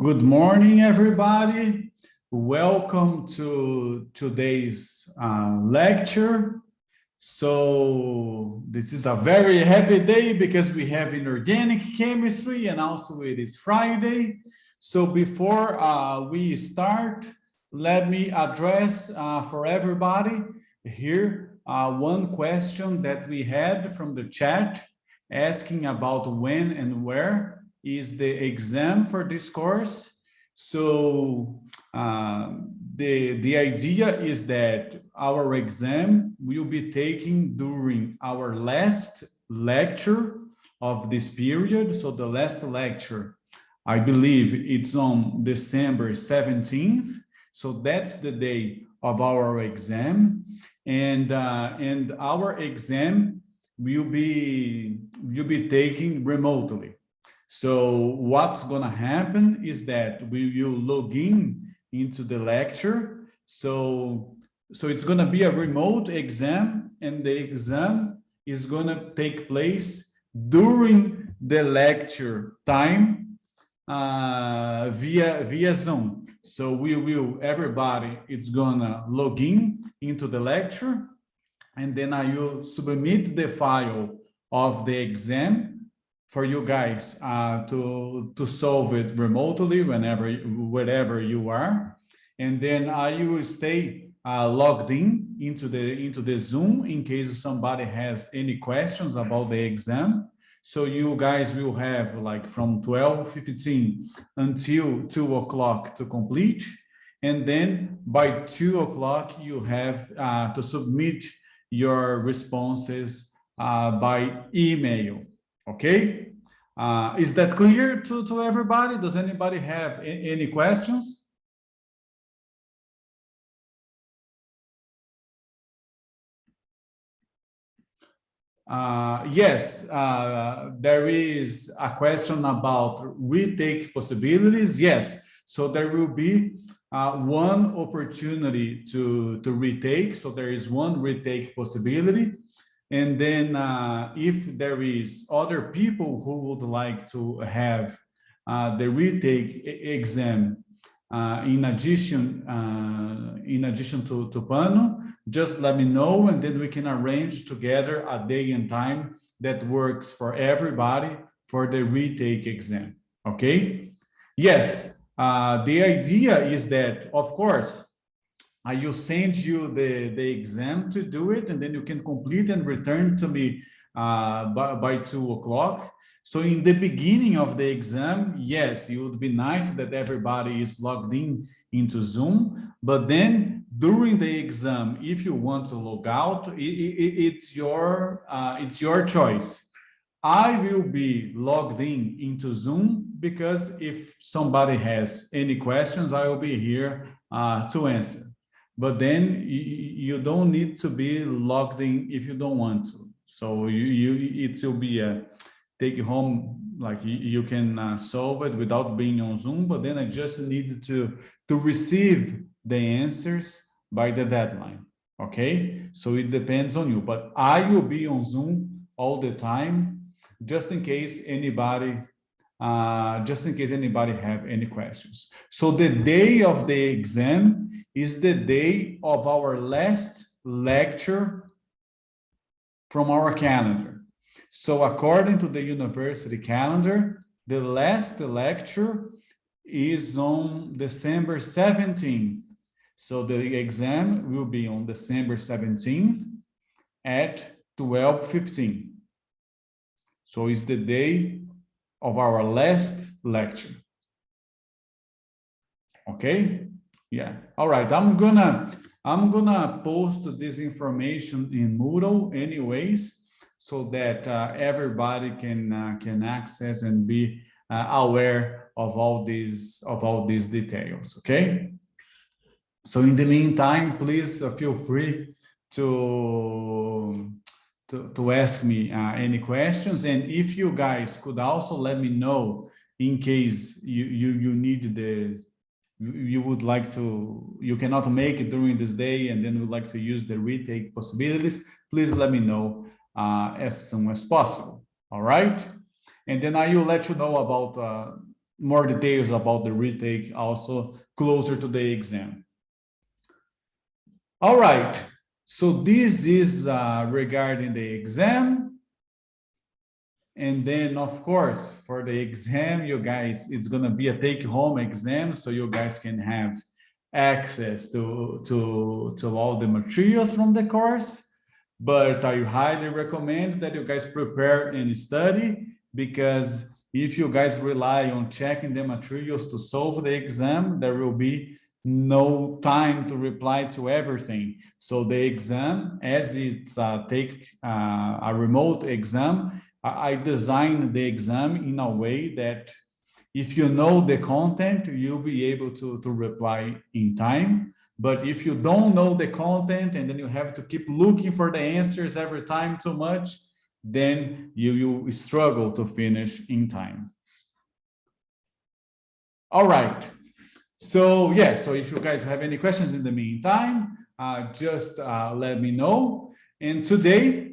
Good morning, everybody. Welcome to today's lecture. So this is a very happy day because we have inorganic chemistry and also it is Friday. So before we start, let me address for everybody here one question that we had from the chat asking about when and where is the exam for this course. So the idea is that our exam will be taken during our last lecture of this period. So the last lecture, I believe it's on December 17th. So that's the day of our exam. And our exam will be taken remotely. So what's going to happen is that we will log in into the lecture. So it's going to be a remote exam, and the exam is going to take place during the lecture time via Zoom. So everybody is going to log in into the lecture, and then I will submit the file of the exam for you guys to solve it remotely wherever you are, and then I will stay logged into the Zoom in case somebody has any questions about the exam. So you guys will have like from 12:15 until 2 o'clock to complete, and then by 2 o'clock you have to submit your responses by email. Okay, is that clear to everybody? Does anybody have any questions? Yes, there is a question about retake possibilities. Yes, so there will be one opportunity to retake. So there is one retake possibility. And then if there is other people who would like to have the retake exam in addition to Pano, just let me know, and then we can arrange together a day and time that works for everybody for the retake exam. Okay? Yes, the idea is that, of course, I will send you the exam to do it, and then you can complete and return to me by 2 o'clock. So in the beginning of the exam, yes, it would be nice that everybody is logged into Zoom, but then during the exam, if you want to log out, it's your choice. I will be logged into Zoom because if somebody has any questions, I will be here to answer. But then you don't need to be logged in if you don't want to. So it will be a take home, like you can solve it without being on Zoom, but then I just need to receive the answers by the deadline. Okay, so it depends on you, but I will be on Zoom all the time, just in case anybody have any questions. So the day of the exam is the day of our last lecture from our calendar. So according to the university calendar, the last lecture is on December 17th. So the exam will be on December 17th at 12:15. So it's the day of our last lecture. Okay? Yeah. All right. I'm gonna post this information in Moodle anyways, so that everybody can access and be aware of all these details. Okay. So in the meantime, please feel free to ask me any questions, and if you guys could also let me know in case you need you would like to, you cannot make it during this day and then would like to use the retake possibilities, please let me know as soon as possible. All right, and then I will let you know about more details about the retake also closer to the exam. All right, so this is regarding the exam. And then, of course, for the exam, you guys, it's going to be a take-home exam, so you guys can have access to all the materials from the course. But I highly recommend that you guys prepare and study, because if you guys rely on checking the materials to solve the exam, there will be no time to reply to everything. So the exam, as it's a remote exam, I designed the exam in a way that if you know the content, you'll be able to reply in time. But if you don't know the content and then you have to keep looking for the answers every time too much, then you struggle to finish in time. All right. So yeah, so if you guys have any questions in the meantime, just let me know. And today,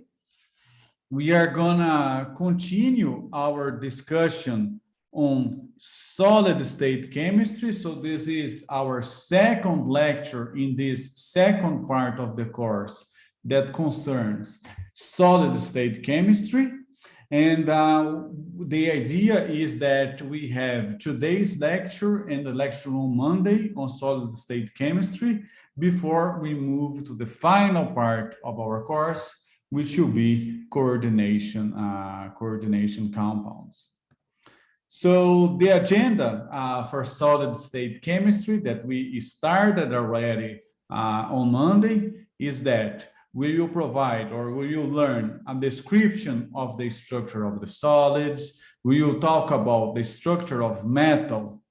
we are gonna continue our discussion on solid-state chemistry. So this is our second lecture in this second part of the course that concerns solid-state chemistry. And the idea is that we have today's lecture and the lecture on Monday on solid-state chemistry before we move to the final part of our course, which will be coordination compounds. So the agenda for solid-state chemistry that we started already on Monday is that we will provide, or we will learn, a description of the structure of the solids. We will talk about the structure of metal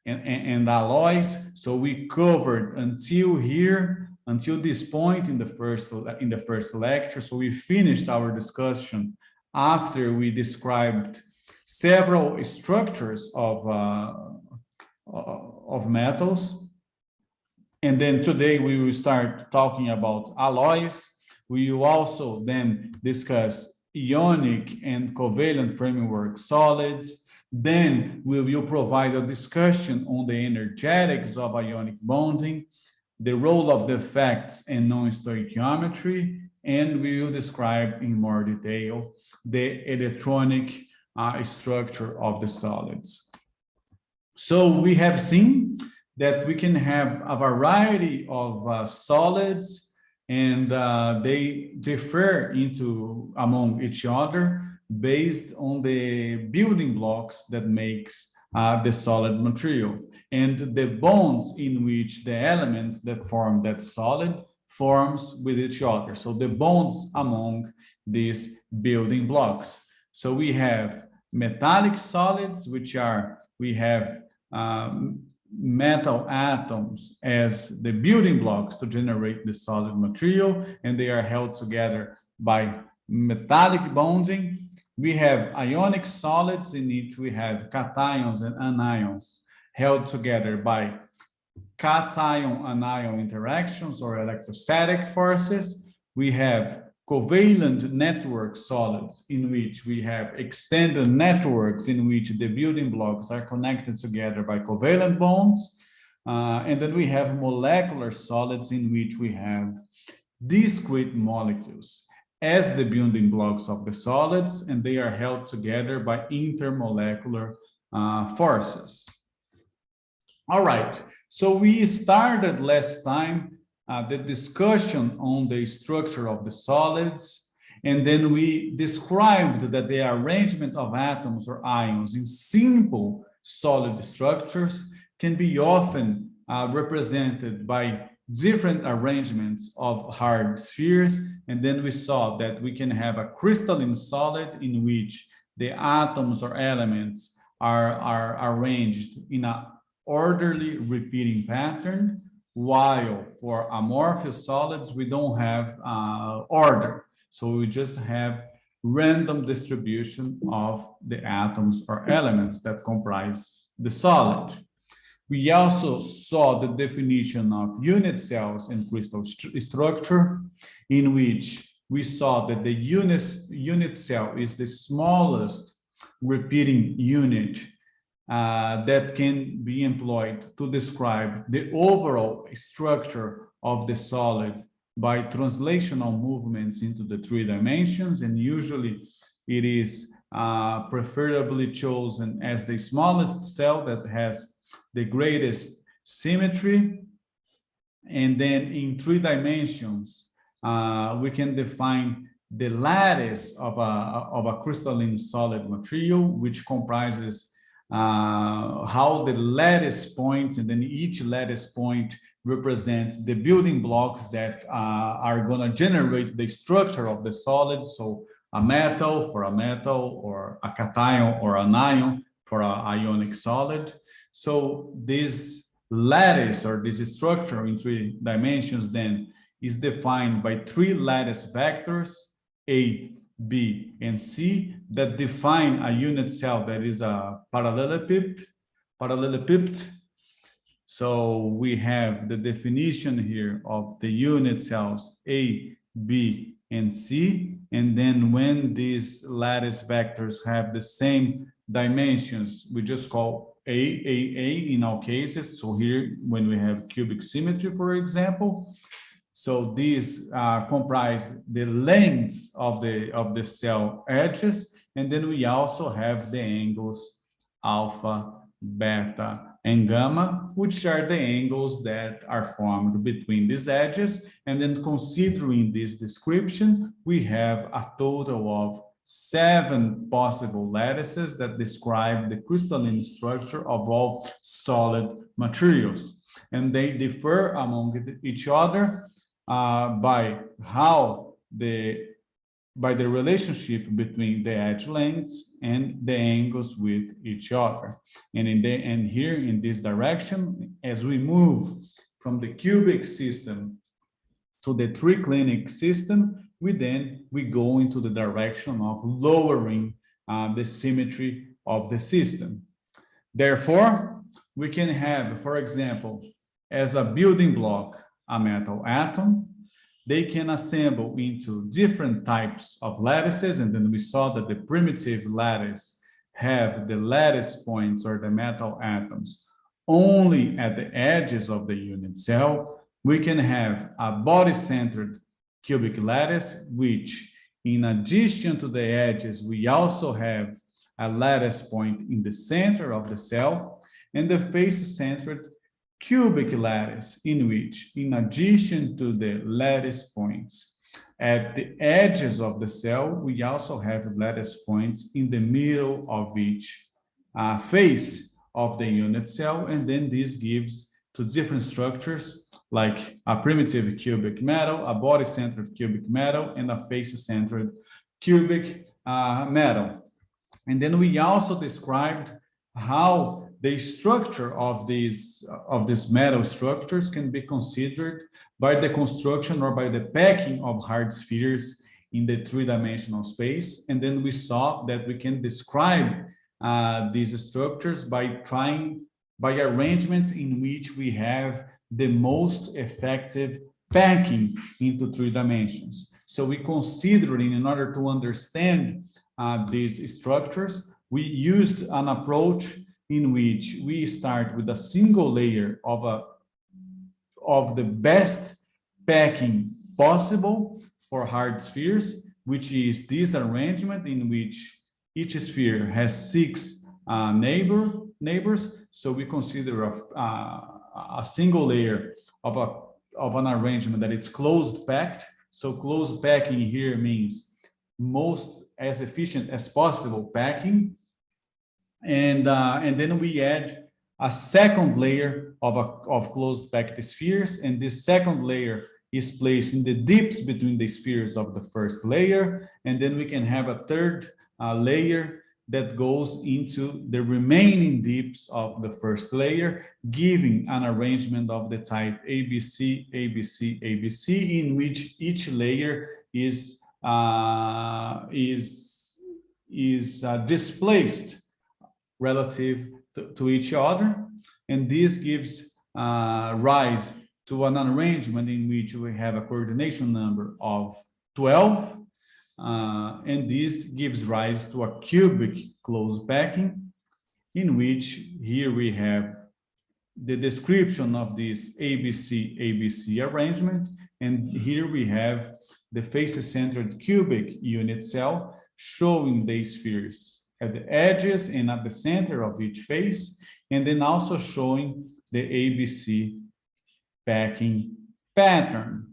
and alloys. So we covered until here, until this point in the first lecture. So we finished our discussion after we described several structures of metals. And then today we will start talking about alloys. We will also then discuss ionic and covalent framework solids. Then we will provide a discussion on the energetics of ionic bonding, the role of the effects and non-stoichiometry, and we will describe in more detail the electronic structure of the solids. So we have seen that we can have a variety of solids, and they differ among each other based on the building blocks that makes the solid material and the bonds in which the elements that form that solid forms with each other. So the bonds among these building blocks. So we have metallic solids, we have metal atoms as the building blocks to generate the solid material, and they are held together by metallic bonding. We have ionic solids, in which we have cations and anions held together by cation-anion interactions or electrostatic forces. We have covalent network solids, in which we have extended networks in which the building blocks are connected together by covalent bonds. And then we have molecular solids, in which we have discrete molecules as the building blocks of the solids, and they are held together by intermolecular forces. All right, so we started last time the discussion on the structure of the solids, and then we described that the arrangement of atoms or ions in simple solid structures can be often represented by different arrangements of hard spheres. And then we saw that we can have a crystalline solid in which the atoms or elements are arranged in an orderly repeating pattern, while for amorphous solids, we don't have order. So we just have random distribution of the atoms or elements that comprise the solid. We also saw the definition of unit cells and crystal structure, in which we saw that the unit cell is the smallest repeating unit that can be employed to describe the overall structure of the solid by translational movements into the 3 dimensions, and usually it is preferably chosen as the smallest cell that has the greatest symmetry. And then in 3 dimensions, we can define the lattice of a crystalline solid material, which comprises how the lattice points, and then each lattice point represents the building blocks that are going to generate the structure of the solid. So a metal for a metal, or a cation or an ion for an ionic solid. So this lattice, or this structure in 3 dimensions, then is defined by 3 lattice vectors, A, B, and C, that define a unit cell that is a parallelepiped. So we have the definition here of the unit cells A, B, and C. And then when these lattice vectors have the same dimensions, we just call A in all cases. So here, when we have cubic symmetry, for example, so these comprise the lengths of the cell edges, and then we also have the angles alpha, beta, and gamma, which are the angles that are formed between these edges. And then, considering this description, we have a total of 7 possible lattices that describe the crystalline structure of all solid materials, and they differ among each other by the relationship between the edge lengths and the angles with each other. And here in this direction, as we move from the cubic system to the triclinic system, we go into the direction of lowering the symmetry of the system. Therefore, we can have, for example, as a building block, a metal atom. They can assemble into different types of lattices, and then we saw that the primitive lattice have the lattice points, or the metal atoms, only at the edges of the unit cell. We can have a body-centered cubic lattice, which, in addition to the edges, we also have a lattice point in the center of the cell, and the face-centered cubic lattice, in which, in addition to the lattice points at the edges of the cell, we also have lattice points in the middle of each face of the unit cell. And then this gives to different structures, like a primitive cubic metal, a body-centered cubic metal, and a face-centered cubic metal. And then we also described how the structure of these metal structures can be considered by the construction or by the packing of hard spheres in the 3-dimensional space. And then we saw that we can describe these structures by arrangements in which we have the most effective packing into 3 dimensions. So we considered, in order to understand these structures, we used an approach in which we start with a single layer of the best packing possible for hard spheres, which is this arrangement in which each sphere has 6 neighbors. So we consider a single layer of an arrangement that is closed packed. So closed packing here means most as efficient as possible packing. And then we add a second layer of closed packed spheres, and this second layer is placed in the dips between the spheres of the first layer, and then we can have a third layer that goes into the remaining dips of the first layer, giving an arrangement of the type ABC, ABC, ABC, in which each layer is displaced relative to each other, and this gives rise to an arrangement in which we have a coordination number of 12, and this gives rise to a cubic closed packing. in which here we have the description of this ABC arrangement, and here we have the face-centered cubic unit cell showing the spheres at the edges and at the center of each face, and then also showing the ABC packing pattern.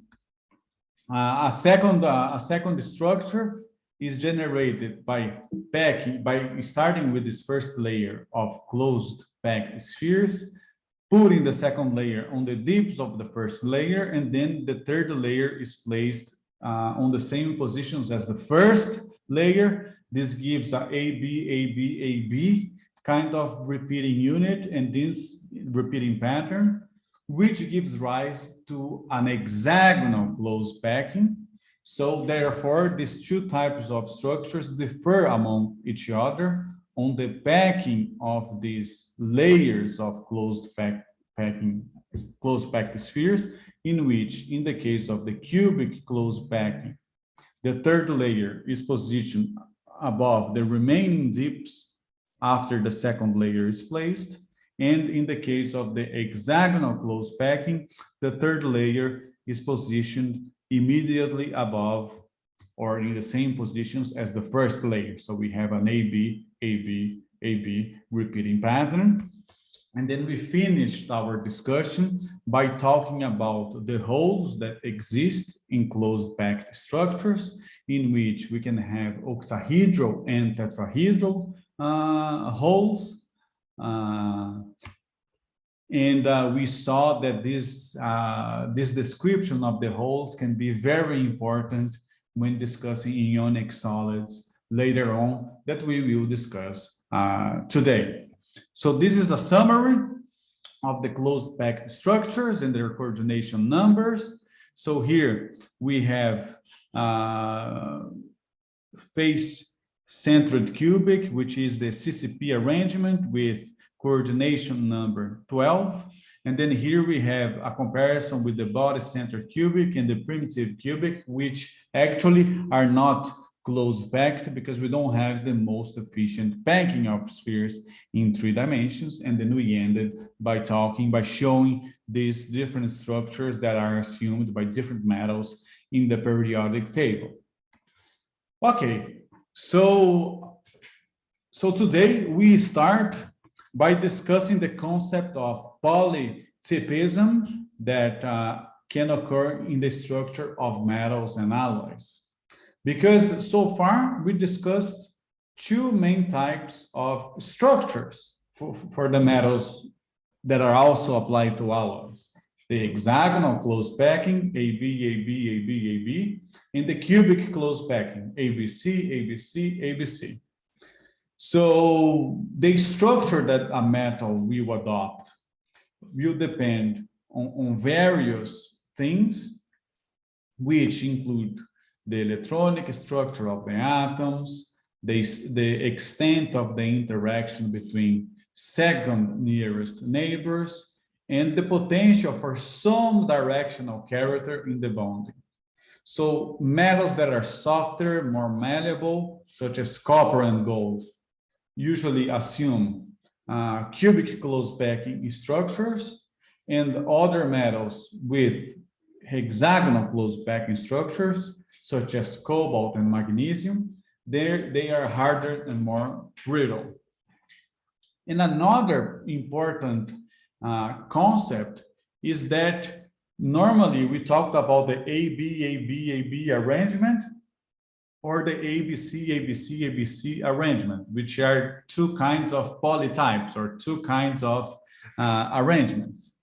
A second structure is generated by starting with this first layer of closed packed spheres, putting the second layer on the dips of the first layer, and then the third layer is placed on the same positions as the first layer. This gives a AB kind of repeating unit and this repeating pattern, which gives rise to an hexagonal closed packing. So therefore, these two types of structures differ among each other on the packing of these layers of closed packed spheres, in which, in the case of the cubic closed packing, the third layer is positioned above the remaining dips after the second layer is placed. And in the case of the hexagonal closed packing, the third layer is positioned immediately above or in the same positions as the first layer. So we have an AB repeating pattern. And then we finished our discussion by talking about the holes that exist in closed packed structures, in which we can have octahedral and tetrahedral holes. We saw that this description of the holes can be very important when discussing ionic solids later on, that we will discuss today. So this is a summary of the closed packed structures and their coordination numbers. So here we have face-centered cubic, which is the CCP arrangement with coordination number 12. And then here we have a comparison with the body-centered cubic and the primitive cubic, which actually are not closed packed because we don't have the most efficient packing of spheres in 3 dimensions. And then we ended by showing these different structures that are assumed by different metals in the periodic table. Okay, so today we start by discussing the concept of polytypism that can occur in the structure of metals and alloys. Because so far we discussed 2 main types of structures for the metals that are also applied to alloys. The hexagonal closed packing, AB, and the cubic closed packing, ABC. So the structure that a metal will adopt will depend on various things, which include the electronic structure of the atoms, the extent of the interaction between second nearest neighbors, and the potential for some directional character in the bonding. So metals that are softer, more malleable, such as copper and gold, usually assume cubic closed packing structures, and other metals with hexagonal closed packing structures, such as cobalt and magnesium, they are harder and more brittle. And another important concept is that normally we talked about the AB arrangement or the ABC arrangement, which are 2 kinds of polytypes or 2 kinds of arrangements.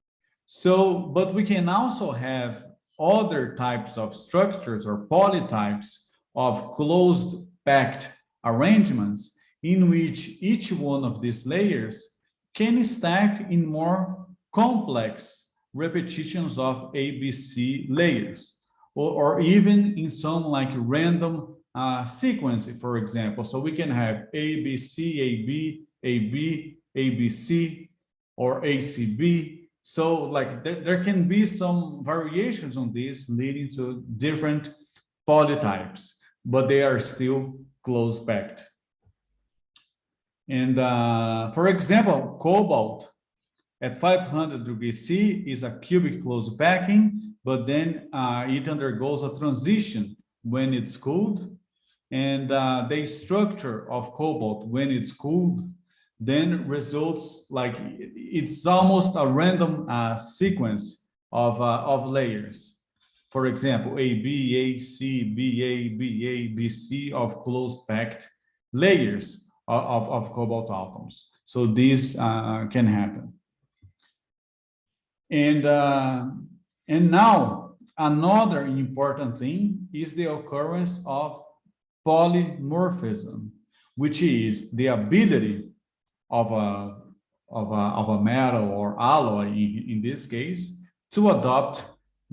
So, but we can also have other types of structures or polytypes of closed packed arrangements in which each one of these layers can stack in more complex repetitions of ABC layers, or even in some like random sequence, for example. So we can have ABC, ABC, or ACB. So like there can be some variations on this leading to different polytypes, but they are still close packed. And for example, cobalt at 500 degrees C is a cubic closed packing, but then it undergoes a transition when it's cooled. And the structure of cobalt when it's cooled then results like it's almost a random sequence of layers. For example, AB, AC, BA, BA, BC of closed packed layers of cobalt atoms. So this can happen. And now another important thing is the occurrence of polymorphism, which is the ability of a metal or alloy in this case to adopt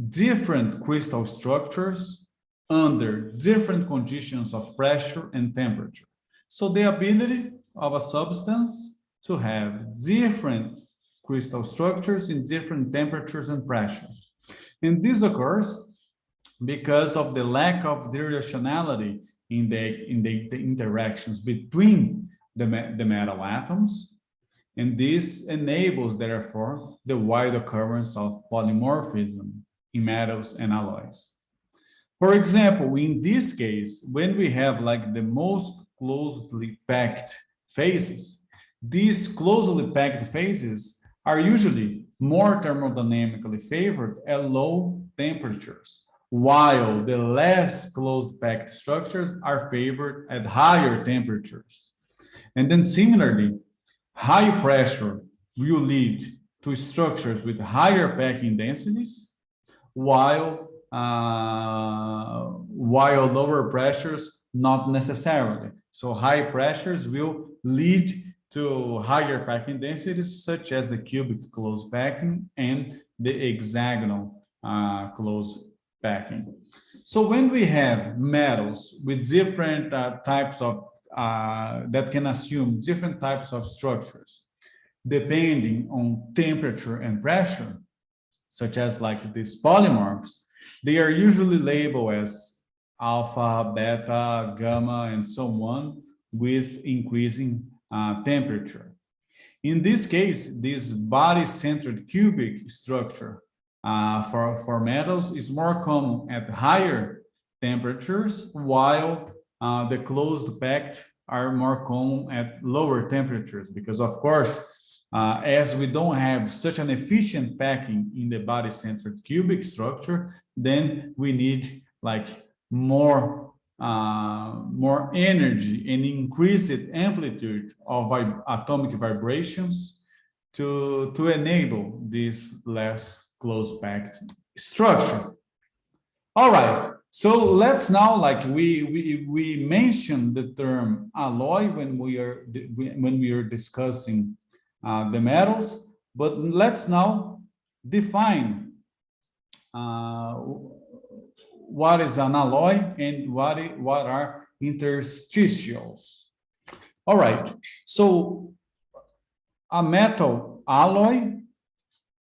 different crystal structures under different conditions of pressure and temperature. So the ability of a substance to have different crystal structures in different temperatures and pressure. And this occurs because of the lack of directionality in the interactions between the metal atoms. And this enables, therefore, the wide occurrence of polymorphism in metals and alloys. For example, in this case, when we have like the most closely packed phases, these closely packed phases are usually more thermodynamically favored at low temperatures, while the less closed packed structures are favored at higher temperatures. And then similarly, high pressure will lead to structures with higher packing densities, while lower pressures not necessarily. So high pressures will lead to higher packing densities, such as the cubic closed packing and the hexagonal closed packing. So when we have metals with different types of, that can assume different types of structures, depending on temperature and pressure, such as like these polymorphs, they are usually labeled as alpha, beta, gamma, and so on, with increasing temperature. In this case, this body-centered cubic structure for metals is more common at higher temperatures, while the closed packed are more common at lower temperatures, because of course, as we don't have such an efficient packing in the body-centered cubic structure, then we need like more energy and increased amplitude of atomic vibrations to enable this less close packed structure. All right, so let's now, like we mentioned the term alloy when we are discussing the metals, but let's now define what is an alloy and what are interstitials. All right, so a metal alloy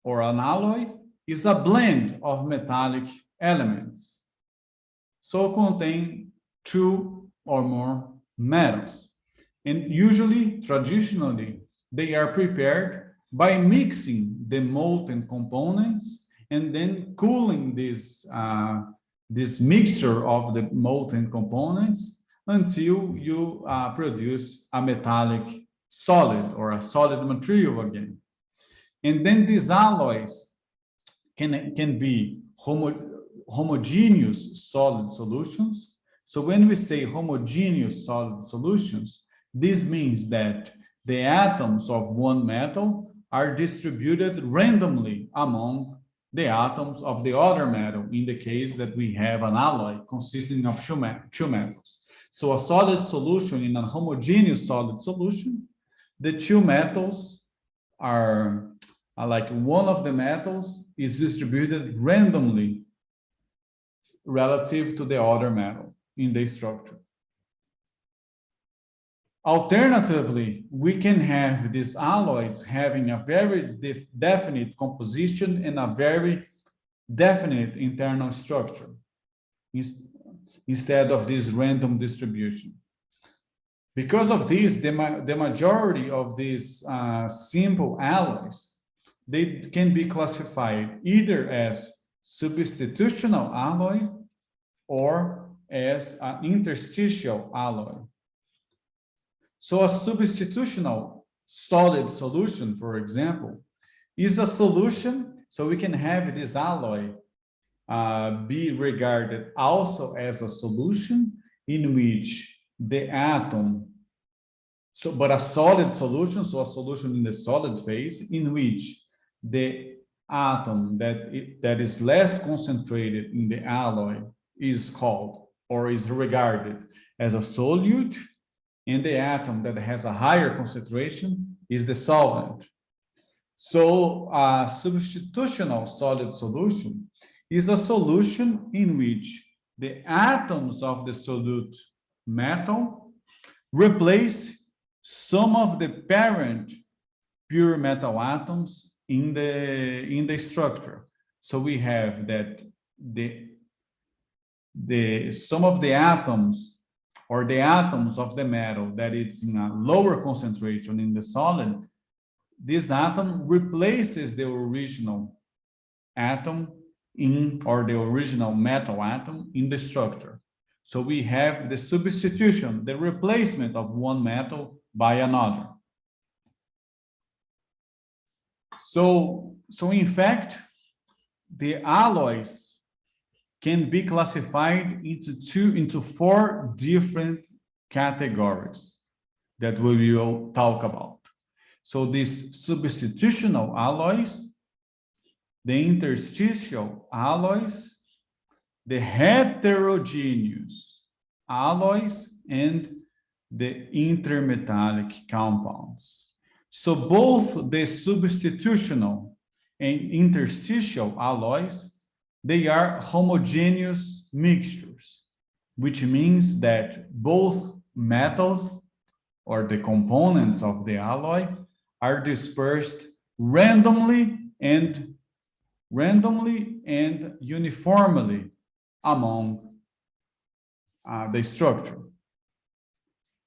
or an alloy is a blend of metallic elements. So contain two or more metals. And usually, traditionally, they are prepared by mixing the molten components and then cooling this mixture of the molten components until you produce a metallic solid or a solid material again. And then these alloys can be homogeneous solid solutions. So when we say homogeneous solid solutions, this means that the atoms of one metal are distributed randomly among the atoms of the other metal, in the case that we have an alloy consisting of two metals. So a solid solution in a homogeneous solid solution, the two metals are like one of the metals is distributed randomly relative to the other metal in the structure. Alternatively, we can have these alloys having a very definite composition and a very definite internal structure instead of this random distribution. Because of this, the majority of these simple alloys, they can be classified either as substitutional alloy or as an interstitial alloy. So a substitutional solid solution, for example, is a solution, so we can have this alloy be regarded also as a solution in which the atom, but a solid solution, so a solution in the solid phase, in which the atom that is less concentrated in the alloy is called or is regarded as a solute, and the atom that has a higher concentration is the solvent. So a substitutional solid solution is a solution in which the atoms of the solute metal replace some of the parent pure metal atoms in the structure. So we have that some of the atoms or the atoms of the metal that it's in a lower concentration in the solid, this atom replaces the original atom or the original metal atom in the structure. So we have the substitution, the replacement of one metal by another. So in fact, the alloys can be classified into four different categories that we will talk about. So these substitutional alloys, the interstitial alloys, the heterogeneous alloys, and the intermetallic compounds. So both the substitutional and interstitial alloys, they are homogeneous mixtures, which means that both metals or the components of the alloy are dispersed randomly and uniformly among the structure.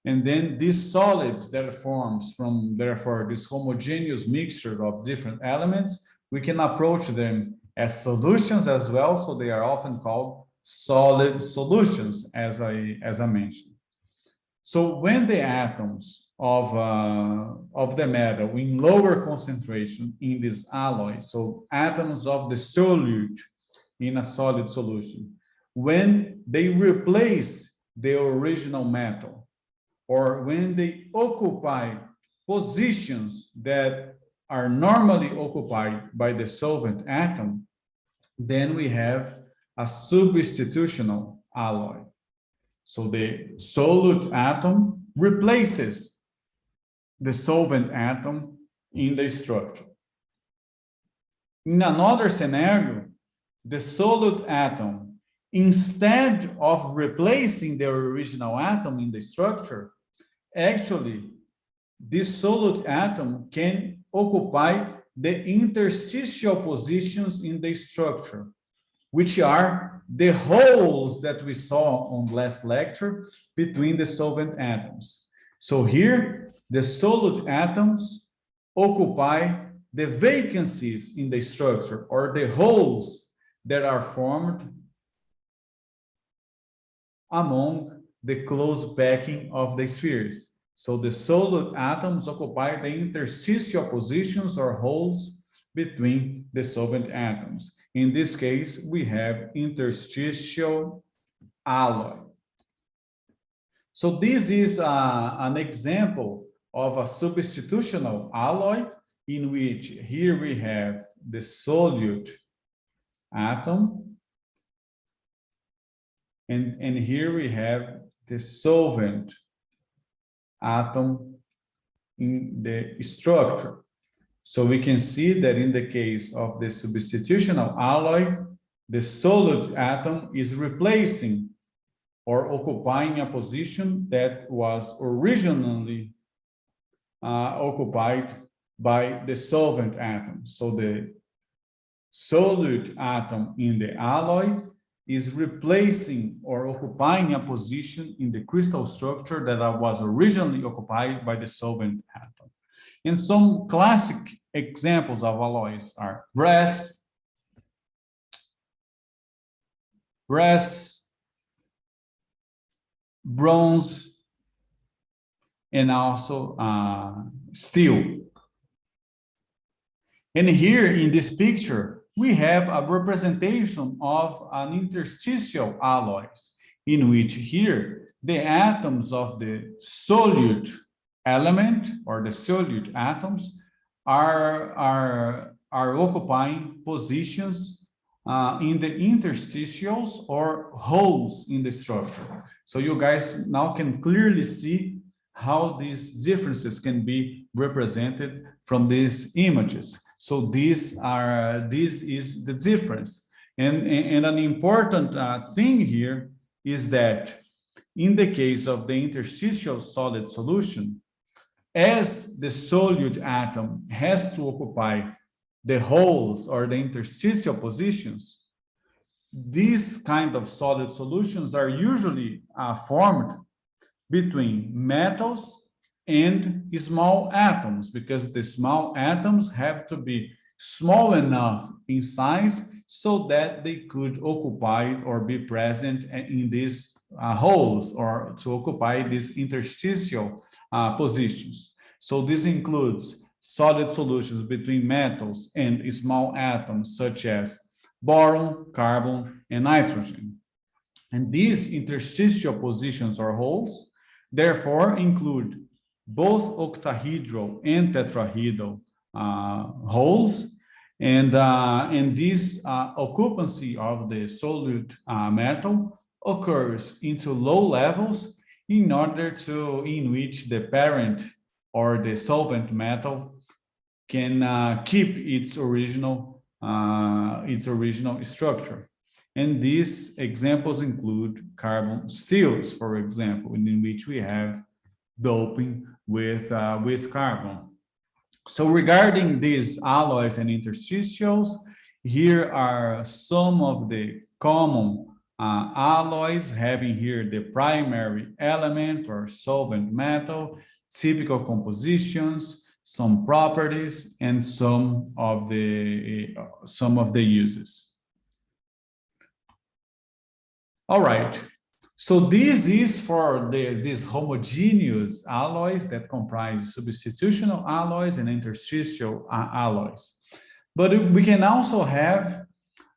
And then these solids that forms from, therefore, this homogeneous mixture of different elements, we can approach them as solutions as well, so they are often called solid solutions, as I mentioned. So when the atoms of the metal in lower concentration in this alloy, so atoms of the solute in a solid solution, when they replace the original metal, or when they occupy positions that are normally occupied by the solvent atom, then we have a substitutional alloy. So the solute atom replaces the solvent atom in the structure. In another scenario, the solute atom, instead of replacing the original atom in the structure, actually, this solute atom can occupy the interstitial positions in the structure, which are the holes that we saw on last lecture between the solvent atoms. So here, the solute atoms occupy the vacancies in the structure, or the holes that are formed among the close backing of the spheres. So the solute atoms occupy the interstitial positions or holes between the solvent atoms. In this case, we have interstitial alloy. So this is an example of a substitutional alloy, in which here we have the solute atom, and here we have the solvent atom in the structure. So we can see that in the case of the substitutional alloy, the solute atom is replacing or occupying a position that was originally occupied by the solvent atom. So the solute atom in the alloy is replacing or occupying a position in the crystal structure that was originally occupied by the solvent atom. And some classic examples of alloys are brass, bronze, and also steel. And here in this picture, we have a representation of an interstitial alloys, in which here the atoms of the solute element or the solute atoms are occupying positions in the interstitials or holes in the structure. So you guys now can clearly see how these differences can be represented from these images. So this is the difference. And an important thing here is that in the case of the interstitial solid solution, as the solute atom has to occupy the holes or the interstitial positions, these kind of solid solutions are usually formed between metals and small atoms, because the small atoms have to be small enough in size so that they could occupy or be present in these holes or to occupy these interstitial positions. So this includes solid solutions between metals and small atoms such as boron, carbon, and nitrogen. And these interstitial positions or holes therefore include both octahedral and tetrahedral holes, and this occupancy of the solute metal occurs into low levels in order in which the parent or the solvent metal can keep its original structure. And these examples include carbon steels, for example, in which we have doping with carbon. So regarding these alloys and interstitials, here are some of the common alloys having here the primary element or solvent metal, typical compositions, some properties, and some of the uses. All right, so this is for these homogeneous alloys that comprise substitutional alloys and interstitial alloys. But we can also have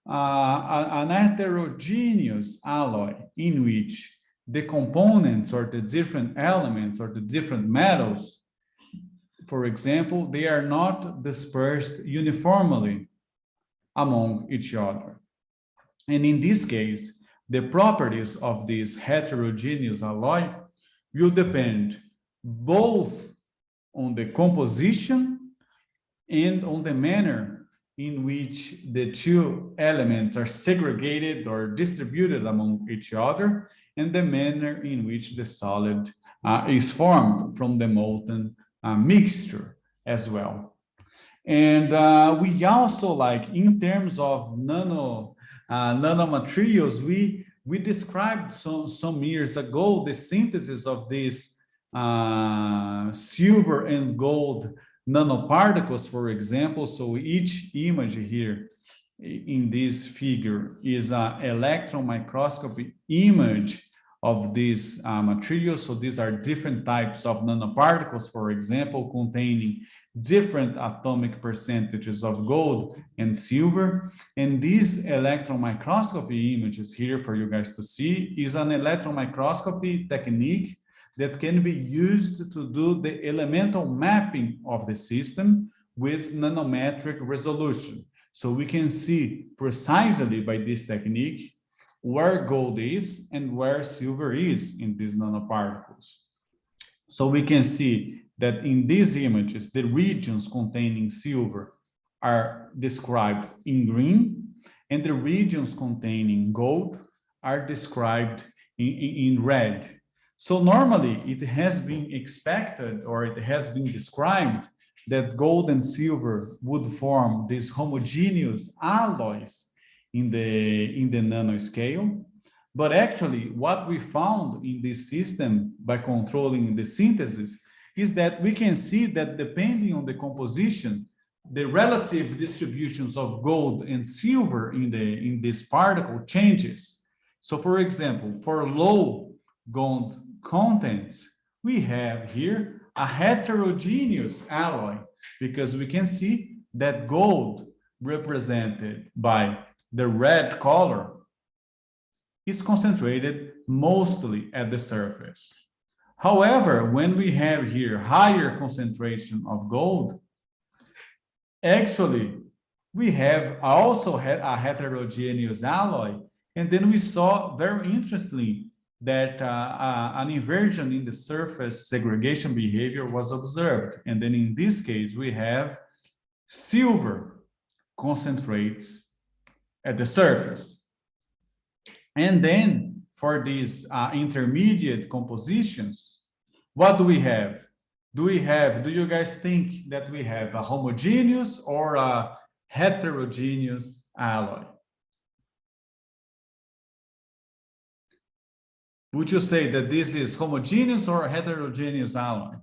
an heterogeneous alloy in which the components or the different elements or the different metals, for example, they are not dispersed uniformly among each other. And in this case, the properties of this heterogeneous alloy will depend both on the composition and on the manner in which the two elements are segregated or distributed among each other, and the manner in which the solid is formed from the molten mixture as well. And we also, like in terms of nanomaterials, we described some years ago the synthesis of these silver and gold nanoparticles, for example. So each image here in this figure is an electron microscopy image of these materials. So these are different types of nanoparticles, for example, containing different atomic percentages of gold and silver. And these electron microscopy images here for you guys to see is an electron microscopy technique that can be used to do the elemental mapping of the system with nanometric resolution. So we can see precisely by this technique where gold is and where silver is in these nanoparticles. So we can see that in these images, the regions containing silver are described in green, and the regions containing gold are described in red. So normally it has been expected, or it has been described, that gold and silver would form these homogeneous alloys in the nanoscale. But actually, what we found in this system by controlling the synthesis is that we can see that depending on the composition, the relative distributions of gold and silver in this particle changes. So for example, for low gold contents, we have here a heterogeneous alloy, because we can see that gold represented by the red color is concentrated mostly at the surface. However, when we have here higher concentration of gold, actually, we have also had a heterogeneous alloy, and then we saw very interestingly that an inversion in the surface segregation behavior was observed. And then in this case, we have silver concentrates at the surface. And then for these intermediate compositions, what do we have? Do you guys think that we have a homogeneous or a heterogeneous alloy? Would you say that this is homogeneous or heterogeneous alloy?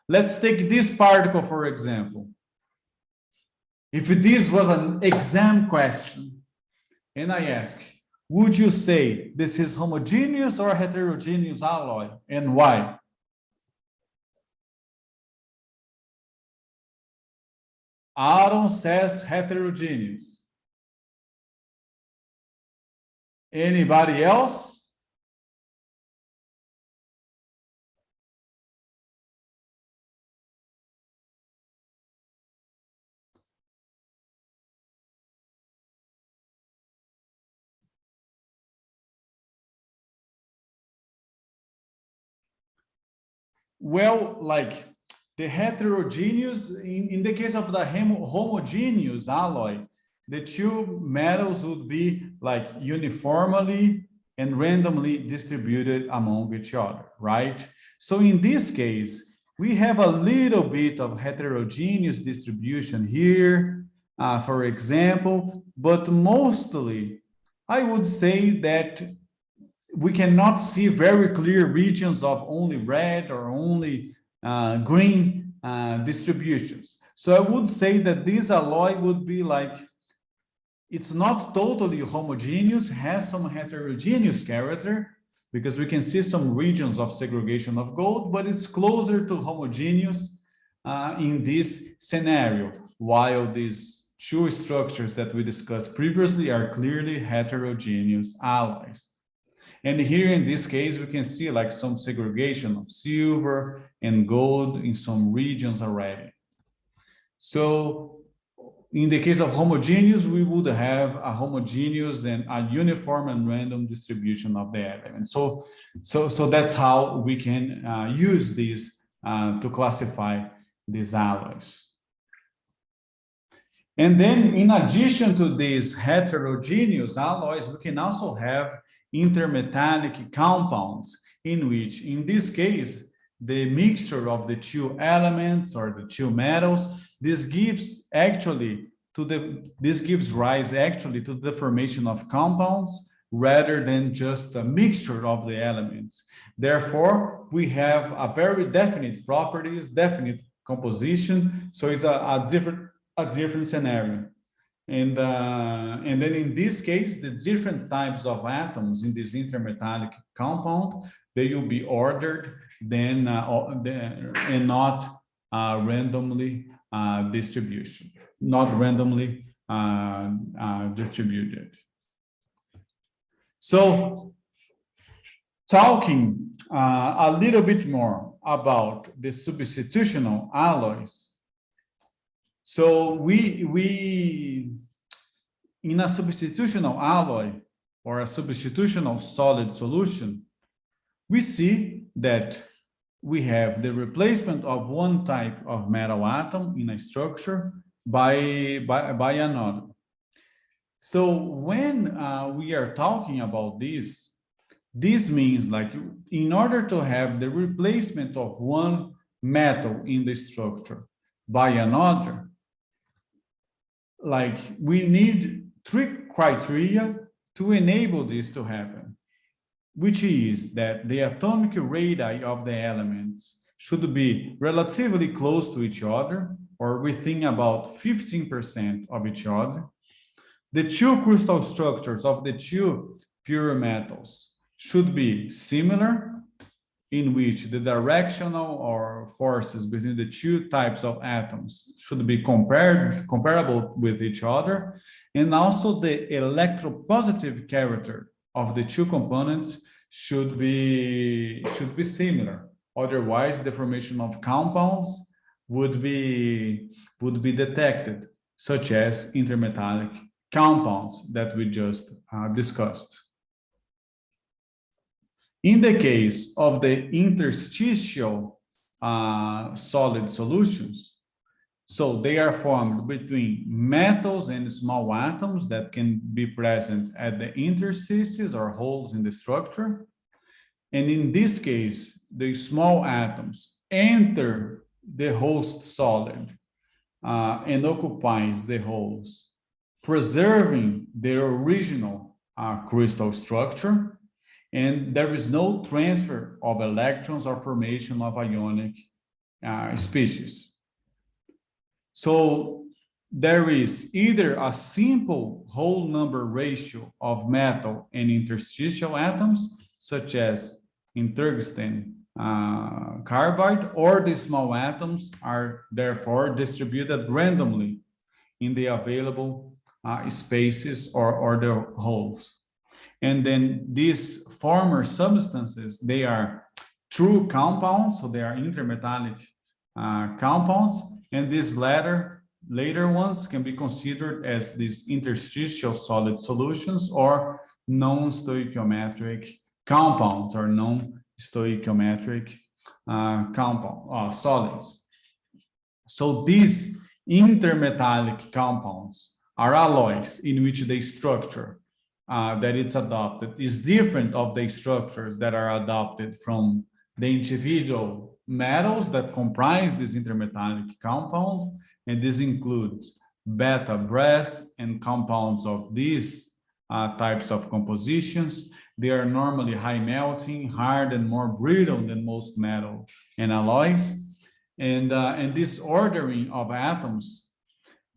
Let's take this particle, for example. If this was an exam question, and I ask, would you say this is homogeneous or heterogeneous alloy, and why? Aaron says heterogeneous. Anybody else? Well, like the heterogeneous, in the case of the homogeneous alloy, the two metals would be like uniformly and randomly distributed among each other, right? So in this case, we have a little bit of heterogeneous distribution here, for example, but mostly I would say that we cannot see very clear regions of only red or only green distributions. So I would say that this alloy would be like, it's not totally homogeneous, has some heterogeneous character, because we can see some regions of segregation of gold, but it's closer to homogeneous in this scenario, while these two structures that we discussed previously are clearly heterogeneous alloys. And here in this case, we can see like some segregation of silver and gold in some regions already. So in the case of homogeneous, we would have a homogeneous and a uniform and random distribution of the elements. So that's how we can use these to classify these alloys. And then in addition to these heterogeneous alloys, we can also have intermetallic compounds, in which, in this case, the mixture of the two elements or the two metals, this gives rise actually to the formation of compounds rather than just a mixture of the elements. Therefore, we have a very definite properties, definite composition. So it's a different scenario. And then in this case, the different types of atoms in this intermetallic compound, they will be ordered then and not randomly distributed. So talking a little bit more about the substitutional alloys. So we in a substitutional alloy or a substitutional solid solution, we see that we have the replacement of one type of metal atom in a structure by another. So when we are talking about this means like in order to have the replacement of one metal in the structure by another, like we need three criteria to enable this to happen, which is that the atomic radii of the elements should be relatively close to each other, or within about 15% of each other. The two crystal structures of the two pure metals should be similar, in which the directional or forces between the two types of atoms should be comparable with each other, and also the electropositive character of the two components should be similar. Otherwise, the formation of compounds would be detected, such as intermetallic compounds that we just discussed. In the case of the interstitial solid solutions, so they are formed between metals and small atoms that can be present at the interstices or holes in the structure. And in this case, the small atoms enter the host solid and occupies the holes, preserving their original crystal structure. And there is no transfer of electrons or formation of ionic species. So there is either a simple whole number ratio of metal and interstitial atoms, such as in tungsten carbide, or the small atoms are therefore distributed randomly in the available spaces or the holes. And then these former substances, they are true compounds, so they are intermetallic compounds, and these later ones can be considered as these interstitial solid solutions or non-stoichiometric compounds or non-stoichiometric solids. So these intermetallic compounds are alloys in which the structure that it's adopted is different of the structures that are adopted from the individual metals that comprise this intermetallic compound, and this includes beta brass and compounds of these types of compositions. They are normally high melting, hard, and more brittle than most metal and alloys. And this ordering of atoms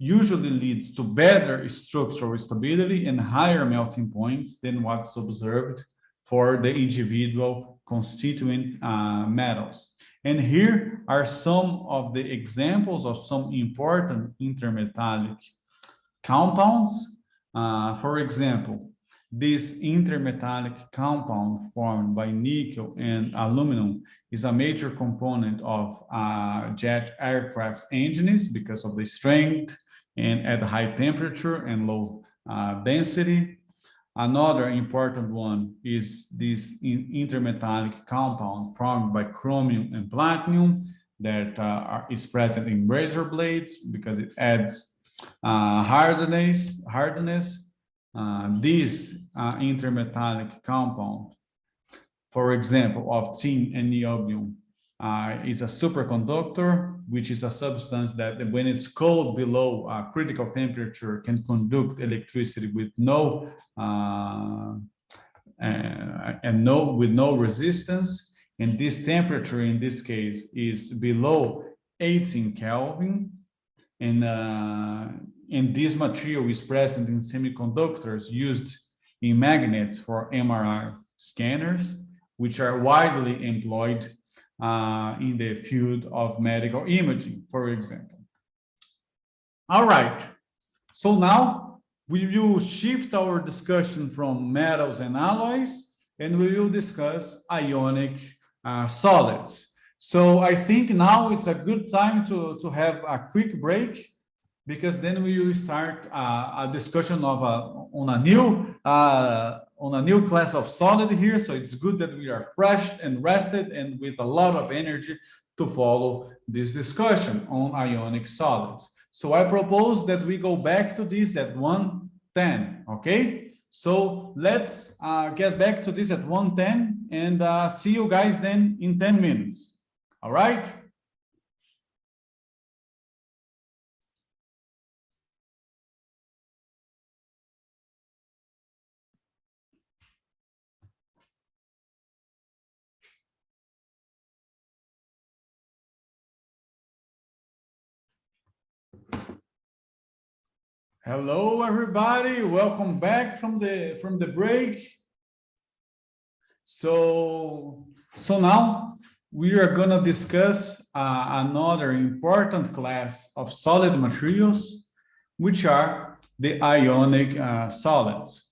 usually leads to better structural stability and higher melting points than what's observed for the individual constituent metals. And here are some of the examples of some important intermetallic compounds. For example, this intermetallic compound formed by nickel and aluminum is a major component of jet aircraft engines because of the strength and at high temperature and low density. Another important one is this intermetallic compound formed by chromium and platinum that is present in razor blades because it adds hardness. This intermetallic compound, for example, of tin and niobium, is a superconductor, which is a substance that when it's cold below critical temperature can conduct electricity with no resistance. And this temperature in this case is below 18 Kelvin. And this material is present in semiconductors used in magnets for MRI scanners, which are widely employed in the field of medical imaging, for example. All right, so now we will shift our discussion from metals and alloys, and we will discuss ionic solids. So I think now it's a good time to have a quick break, because then we will start a discussion of on a new class of solid here. So it's good that we are fresh and rested and with a lot of energy to follow this discussion on ionic solids. So I propose that we go back to this at 1:10, okay? So let's get back to this at 1:10 and see you guys then in 10 minutes, all right? Hello, everybody. Welcome back from the break. So now we are going to discuss another important class of solid materials, which are the ionic solids.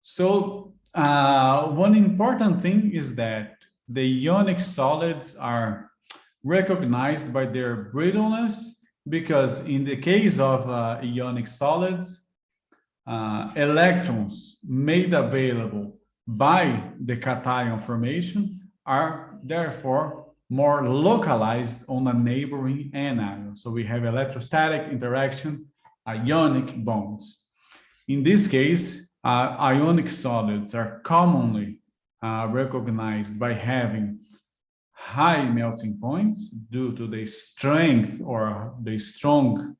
So one important thing is that the ionic solids are recognized by their brittleness, because in the case of ionic solids, electrons made available by the cation formation are therefore more localized on a neighboring anion. So we have electrostatic interaction, ionic bonds. In this case, ionic solids are commonly recognized by having high melting points due to the strength or the strong,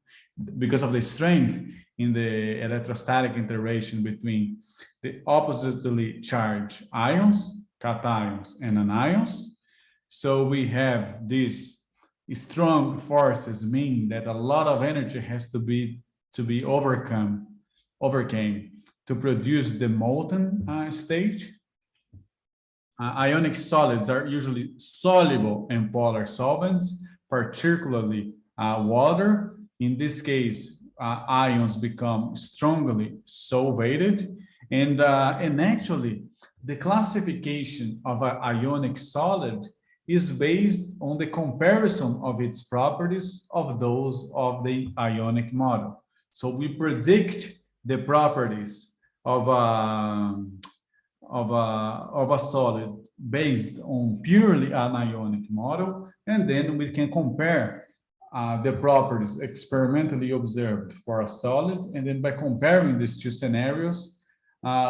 because of the strength in the electrostatic interaction between the oppositely charged ions, cations and anions. So we have these strong forces, mean that a lot of energy has to be overcame to produce the molten state. Ionic solids are usually soluble in polar solvents, particularly water. In this case, ions become strongly solvated, and actually the classification of an ionic solid is based on the comparison of its properties of those of the ionic model. So we predict the properties of a solid based on purely an ionic model, and then we can compare the properties experimentally observed for a solid, and then by comparing these two scenarios,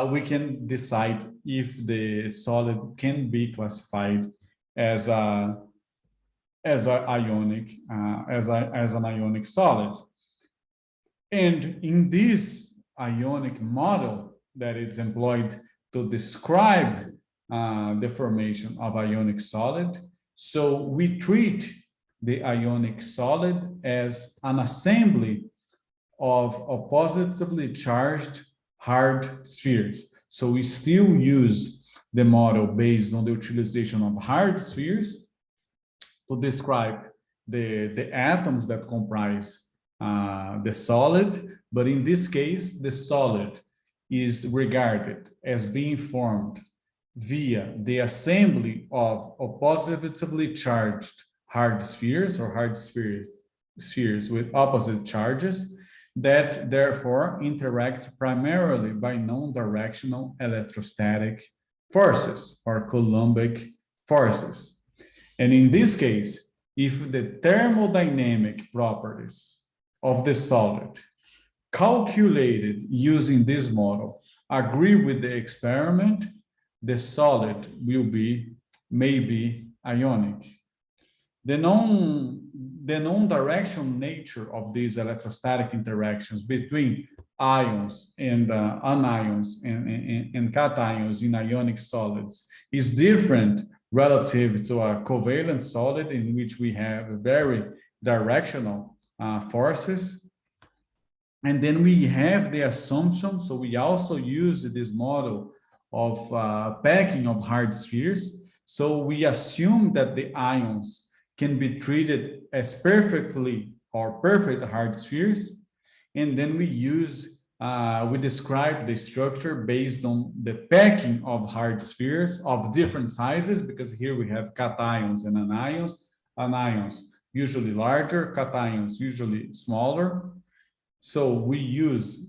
we can decide if the solid can be classified as an ionic solid. And in this ionic model that is employed to describe the formation of ionic solid, so we treat the ionic solid as an assembly of positively charged hard spheres. So we still use the model based on the utilization of hard spheres to describe the atoms that comprise the solid, but in this case, the solid is regarded as being formed via the assembly of positively charged hard spheres or hard spheres with opposite charges that therefore interact primarily by non-directional electrostatic forces or Coulombic forces. And in this case, if the thermodynamic properties of the solid calculated using this model agree with the experiment, the solid may be ionic. The non-directional nature of these electrostatic interactions between ions and anions and cations in ionic solids is different relative to a covalent solid, in which we have very directional forces. And then we have the assumption, so we also use this model of packing of hard spheres. So we assume that the ions can be treated as perfect hard spheres. And then we describe the structure based on the packing of hard spheres of different sizes, because here we have cations and anions usually larger, cations usually smaller. So we use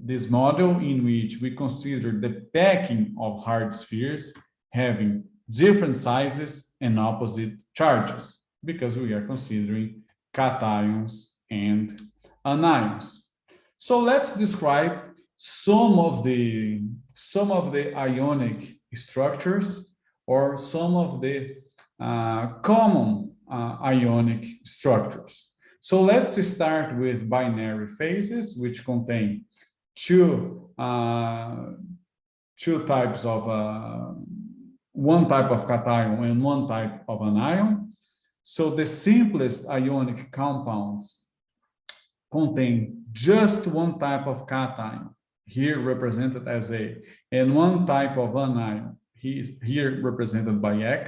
this model in which we consider the packing of hard spheres having different sizes and opposite charges, because we are considering cations and anions. So let's describe some of the ionic structures, or some of the common ionic structures. So let's start with binary phases, which contain two types of one type of cation and one type of anion. So the simplest ionic compounds contain just one type of cation, here represented as A, and one type of anion, here represented by X,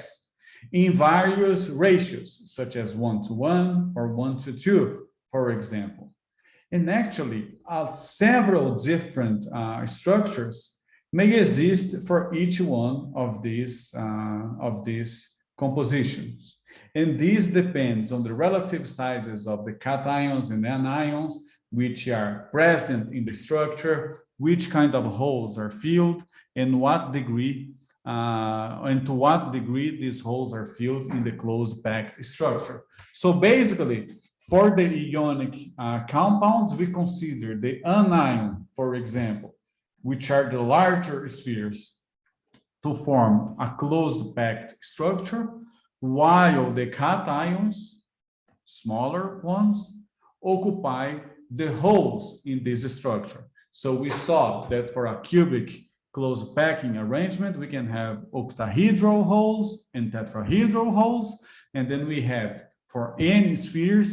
in various ratios, such as 1:1 or 1:2, for example. And actually, several different structures may exist for each one of these compositions. And this depends on the relative sizes of the cations and anions, which are present in the structure, which kind of holes are filled, and what degree and to what degree these holes are filled in the closed packed structure. So basically, for the ionic compounds, we consider the anion, for example, which are the larger spheres, to form a closed packed structure, while the cations, smaller ones, occupy the holes in this structure. So we saw that for a cubic closed packing arrangement, we can have octahedral holes and tetrahedral holes, and then we have for n spheres,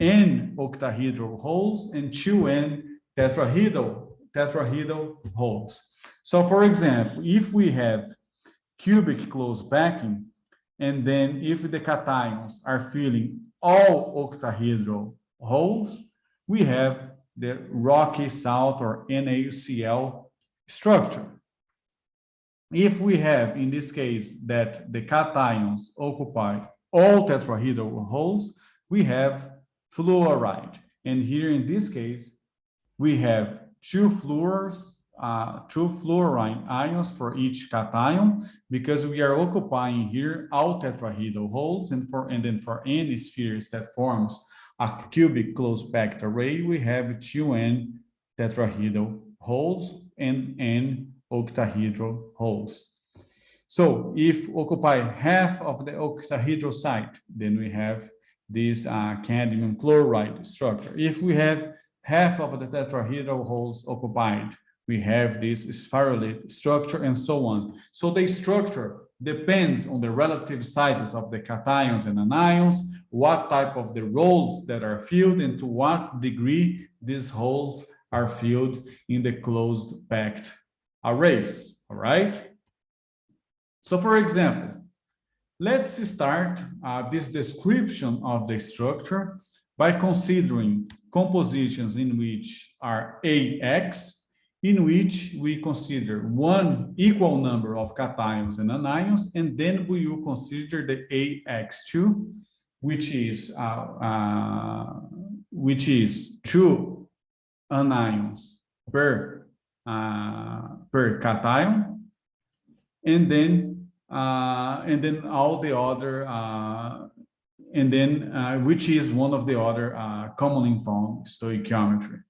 n octahedral holes and 2n tetrahedral holes. So for example, if we have cubic closed packing, and then if the cations are filling all octahedral holes, we have the rocky salt or NaCl structure. If we have, in this case, that the cations occupy all tetrahedral holes, we have fluoride. And here in this case, we have two fluorine ions for each cation, because we are occupying here all tetrahedral holes, and then for n spheres that forms a cubic closed packed array, we have 2n tetrahedral holes and n octahedral holes. So if occupy half of the octahedral site, then we have this cadmium chloride structure. If we have half of the tetrahedral holes occupied, we have this spherulate structure, and so on. So the structure depends on the relative sizes of the cations and anions, what type of the roles that are filled, and to what degree these holes are filled in the closed packed arrays, all right? So for example, let's start this description of the structure by considering compositions in which are AX, in which we consider one equal number of cations and anions, and then we will consider the AX2, which is two anions per cation, and then all the other which is one of the other commonly found stoichiometry.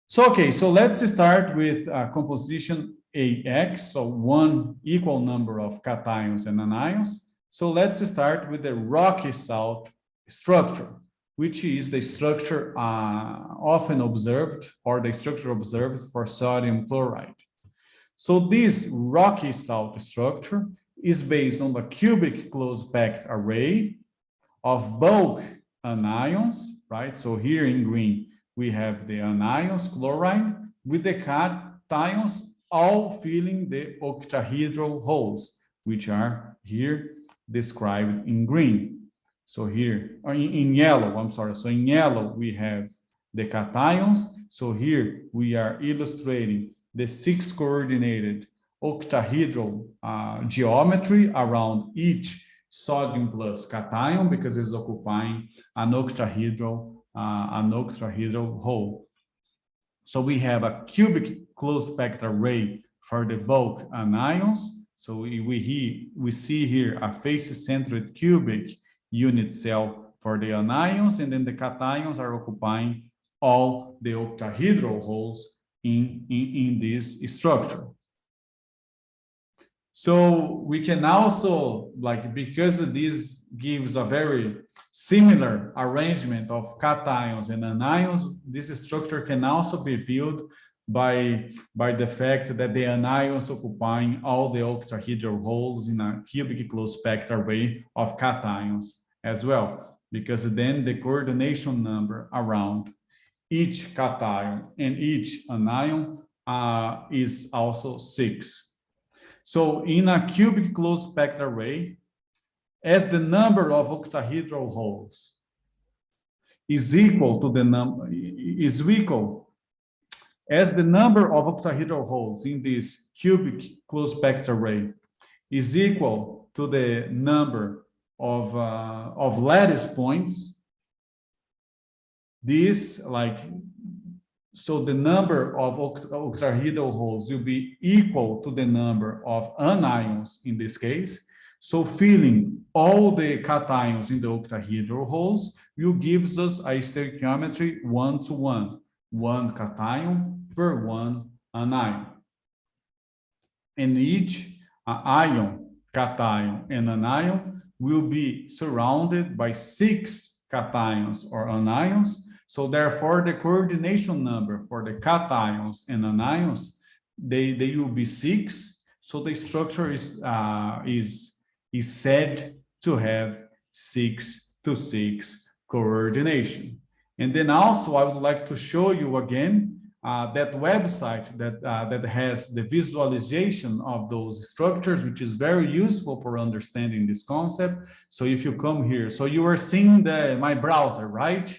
So okay, so let's start with composition AX, so one equal number of cations and anions. So let's start with the rocky salt structure, which is the structure often observed, or the structure observed for sodium chloride. So this rocky salt structure is based on the cubic closed packed array of bulk anions, right? So here in green, we have the anions, chloride, with the cations all filling the octahedral holes, which are here described in green. So here, or in yellow, I'm sorry. So in yellow, we have the cations. So here we are illustrating the 6 coordinated octahedral geometry around each sodium plus cation, because it's occupying an octahedral hole. So we have a cubic closed packed array for the bulk anions. So we see here a face-centered cubic unit cell for the anions, and then the cations are occupying all the octahedral holes in this structure. So we can also, because this gives a very similar arrangement of cations and anions, this structure can also be viewed by the fact that the anions occupying all the octahedral holes in a cubic closed packed array of cations as well. because then the coordination number around each cation and each anion is also 6. So in a cubic closed packed array, as the number of octahedral holes is equal to the number as the number of octahedral holes in this cubic closed packed array is equal to the number of lattice points, so the number of octahedral holes will be equal to the number of anions in this case. So filling all the cations in the octahedral holes will gives us a stoichiometry 1-to-1, one cation per one anion. And each ion, cation, and anion will be surrounded by 6 cations or anions. So therefore, the coordination number for the cations and anions, they will be 6. So the structure is said to have 6-to-6 coordination. And then also, I would like to show you again that website that has the visualization of those structures, which is very useful for understanding this concept. So if you come here, so you are seeing my browser, right?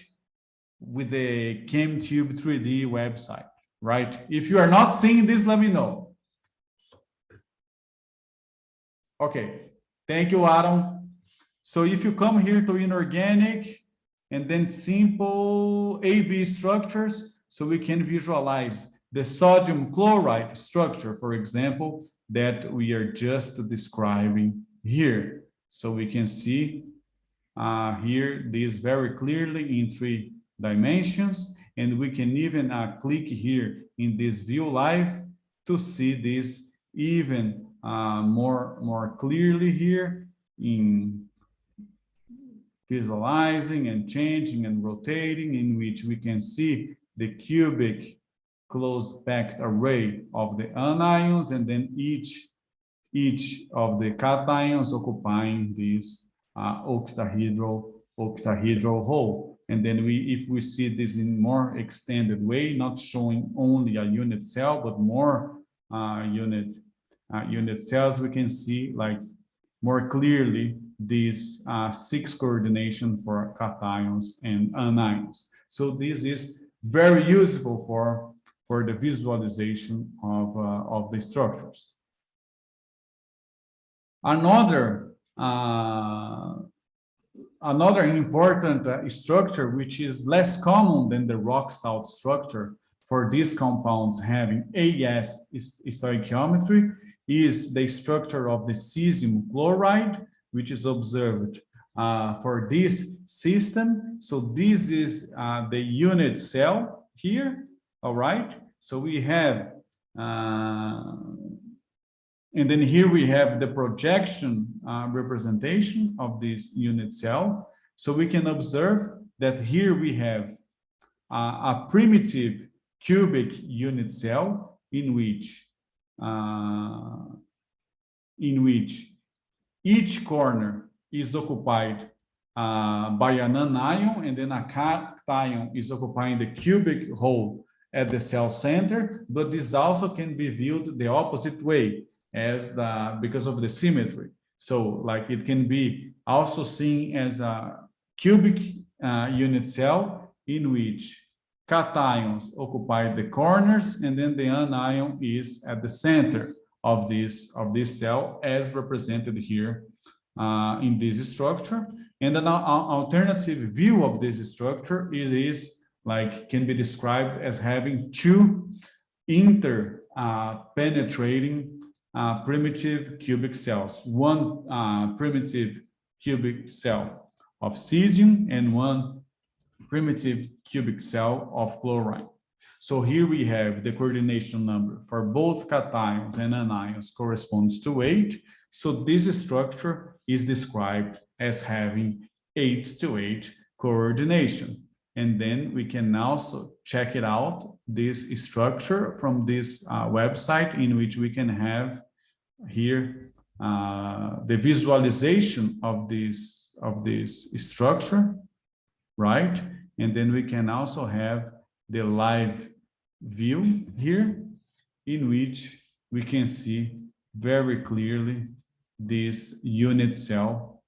With the ChemTube 3D website, right? If you are not seeing this, let me know. Okay, thank you, Adam. So if you come here to inorganic and then simple AB structures, so we can visualize the sodium chloride structure, for example, that we are just describing here. So we can see here this very clearly in 3 dimensions, and we can even click here in this view live to see this even more clearly here in visualizing and changing and rotating, in which we can see the cubic closed packed array of the anions, and then each of the cations occupying this octahedral hole. And then if we see this in more extended way, not showing only a unit cell, but more unit cells, we can see like more clearly these 6 coordination for cations and anions. So this is very useful for the visualization of the structures. Another important structure, which is less common than the rock salt structure for these compounds having AS stoichiometry, is the structure of the cesium chloride, which is observed for this system. So this is the unit cell here, all right? So we have, and then here we have the projection representation of this unit cell. So we can observe that here we have a primitive cubic unit cell in which each corner is occupied by an anion, and then a cation is occupying the cubic hole at the cell center. But this also can be viewed the opposite way, as because of the symmetry. So like it can be also seen as a cubic unit cell in which cations occupy the corners, and then the anion is at the center of this cell, as represented here in this structure. And an alternative view of this structure is like can be described as having 2 penetrating primitive cubic cells, one primitive cubic cell of cesium and one primitive cubic cell of chlorine. So here we have the coordination number for both cations and anions corresponds to 8. So this structure is described as having 8-to-8 coordination. And then we can also check it out, this structure from this website, in which we can have here the visualization of this structure, right? And then we can also have the live view here, in which we can see very clearly this unit cell,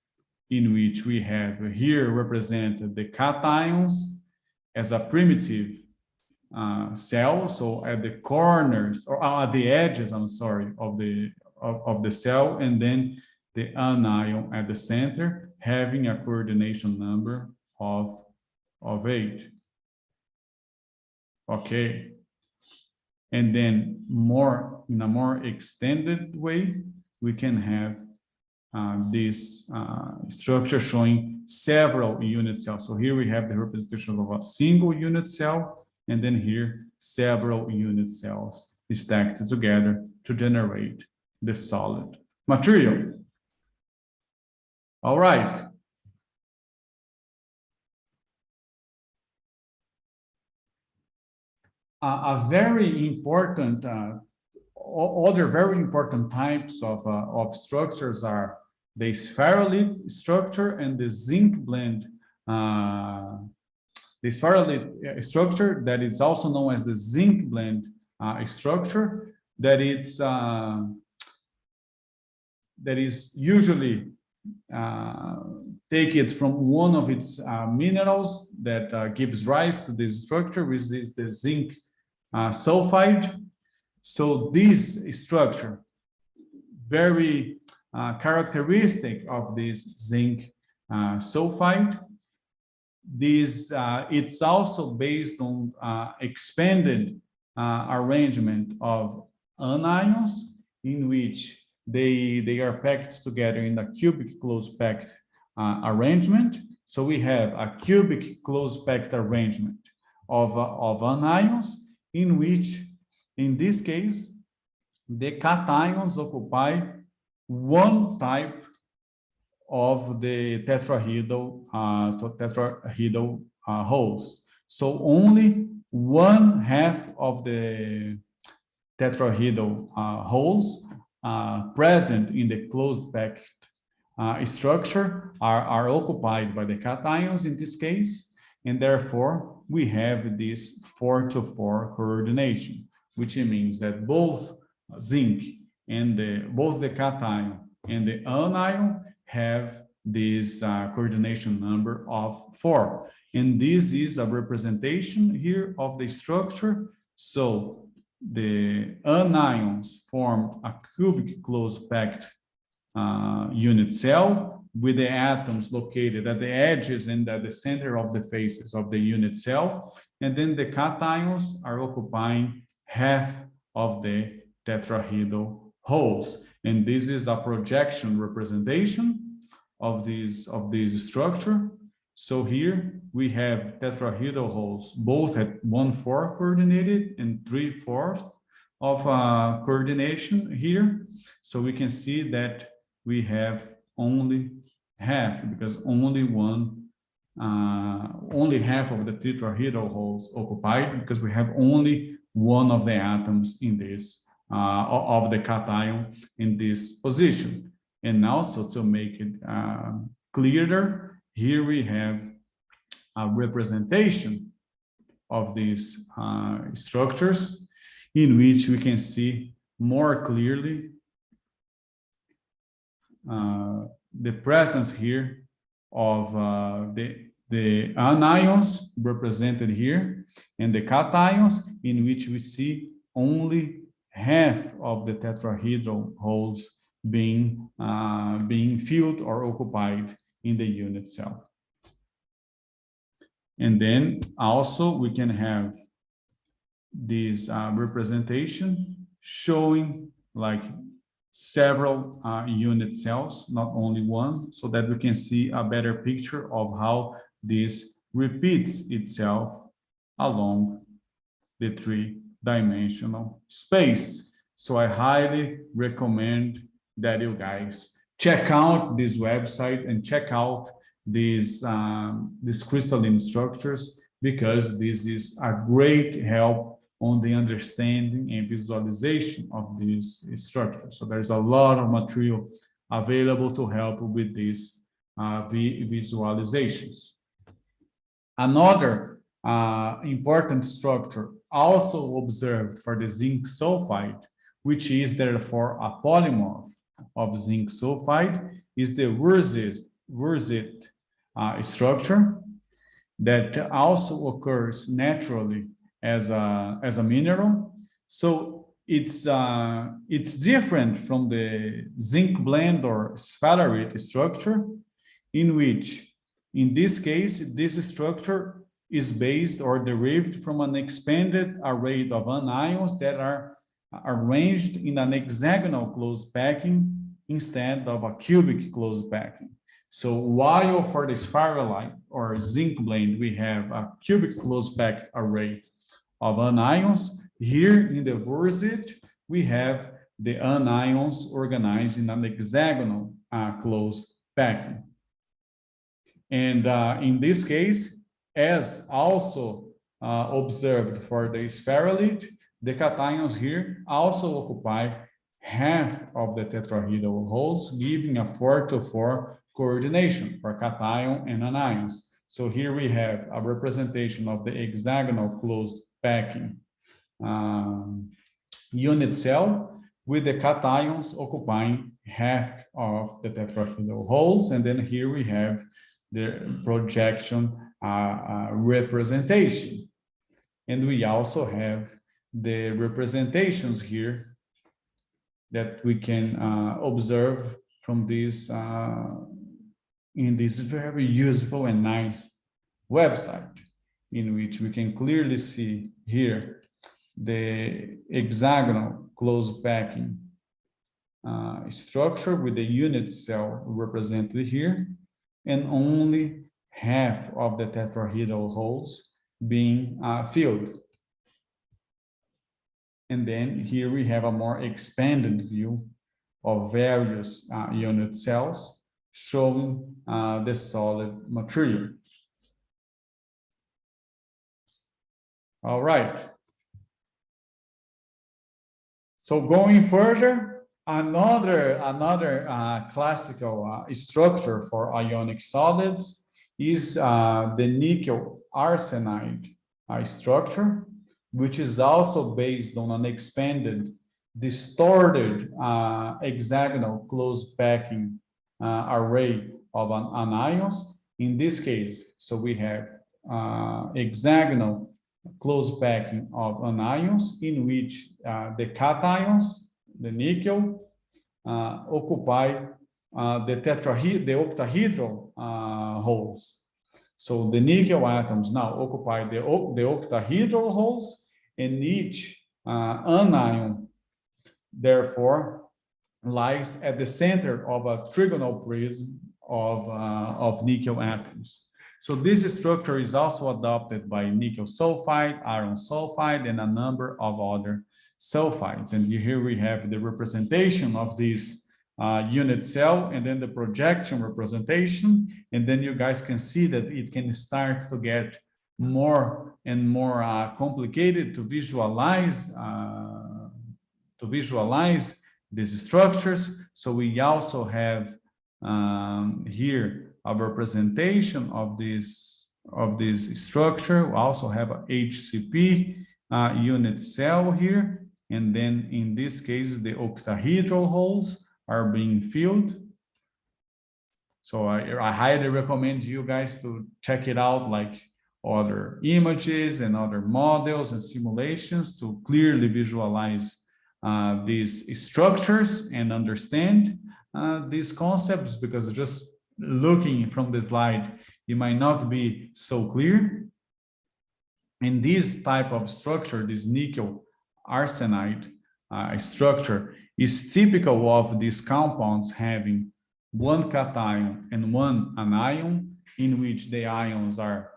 in which we have here represented the cations as a primitive cell. So at the corners, or at the edges, I'm sorry, of the cell, and then the anion at the center, having a coordination number of 8. Okay. And then in a more extended way, we can have this structure showing several unit cells. So here we have the representation of a single unit cell, and then here several unit cells stacked together to generate the solid material. All right. A very important, other very important types of structures are the spherulite structure and the zinc blend. The spherulite structure, that is also known as the zinc blend structure, that is usually take it from one of its minerals that gives rise to this structure, which is the zinc sulfide. So this structure, very characteristic of this zinc sulfide, it's also based on expanded arrangement of anions, in which they are packed together in a cubic close packed arrangement. So we have a cubic close packed arrangement of anions, in which, in this case, the cations occupy one type of the tetrahedral holes. So only one half of the tetrahedral holes present in the closed packed structure are occupied by the cations in this case, and therefore we have this 4-to-4 coordination, which means that both zinc and both the cation and the anion have this coordination number of 4. And this is a representation here of the structure. So the anions form a cubic close packed unit cell with the atoms located at the edges and at the center of the faces of the unit cell. And then the cations are occupying half of the tetrahedral holes. And this is a projection representation of this structure. So here we have tetrahedral holes, both at 1/4 coordinated and 3/4 of coordination here. So we can see that we have only half, because only half of the tetrahedral holes occupied, because we have only one of the atoms in this of the cation in this position. And also, to make it clearer, here we have a representation of these structures, in which we can see more clearly the presence here of the anions represented here, and the cations, in which we see only half of the tetrahedral holes being filled or occupied in the unit cell. And then also we can have this representation showing like several unit cells, not only one, so that we can see a better picture of how this repeats itself along the 3-dimensional space. So I highly recommend that you guys check out this website and check out these crystalline structures, because this is a great help on the understanding and visualization of this structure. So there's a lot of material available to help with these visualizations. Another important structure also observed for the zinc sulfide, which is therefore a polymorph of zinc sulfide, is the Wurtzit structure that also occurs naturally as a mineral. So it's different from the zinc blende or sphalerite structure, in which, in this case, this structure is based or derived from an expanded array of anions that are arranged in an hexagonal closed packing instead of a cubic closed packing. So while for the sphalerite or zinc blende, we have a cubic closed packed array of anions, here in the Wurtzit, we have the anions organized in an hexagonal closed packing. And in this case, as also observed for the sphalerite, the cations here also occupy half of the tetrahedral holes, giving a 4-to-4 coordination for cation and anions. So here we have a representation of the hexagonal closed packing unit cell with the cations occupying half of the tetrahedral holes. And then here we have the projection representation. And we also have the representations here that we can observe from this in this very useful and nice website, in which we can clearly see here the hexagonal closed packing structure with the unit cell represented here, and only half of the tetrahedral holes being filled. And then here we have a more expanded view of various unit cells showing the solid material. All right. So going further, another classical structure for ionic solids is the nickel arsenide structure, which is also based on an expanded, distorted hexagonal closed packing array of anions. In this case, so we have hexagonal closed packing of anions in which the cations, the nickel, occupy the octahedral holes. So the nickel atoms now occupy the octahedral holes, and each anion, therefore, lies at the center of a trigonal prism of nickel atoms. So this structure is also adopted by nickel sulfide, iron sulfide, and a number of other sulfides. And here we have the representation of this unit cell, and then the projection representation. And then you guys can see that it can start to get more and more complicated to visualize these structures. So we also have here a representation of this structure. We also have a HCP unit cell here, and then in this case the octahedral holes are being filled. So I highly recommend you guys to check it out, like other images and other models and simulations, to clearly visualize these structures and understand these concepts, because just looking from the slide, it might not be so clear. And this type of structure, this nickel arsenide structure, is typical of these compounds having one cation and one anion, in which the ions are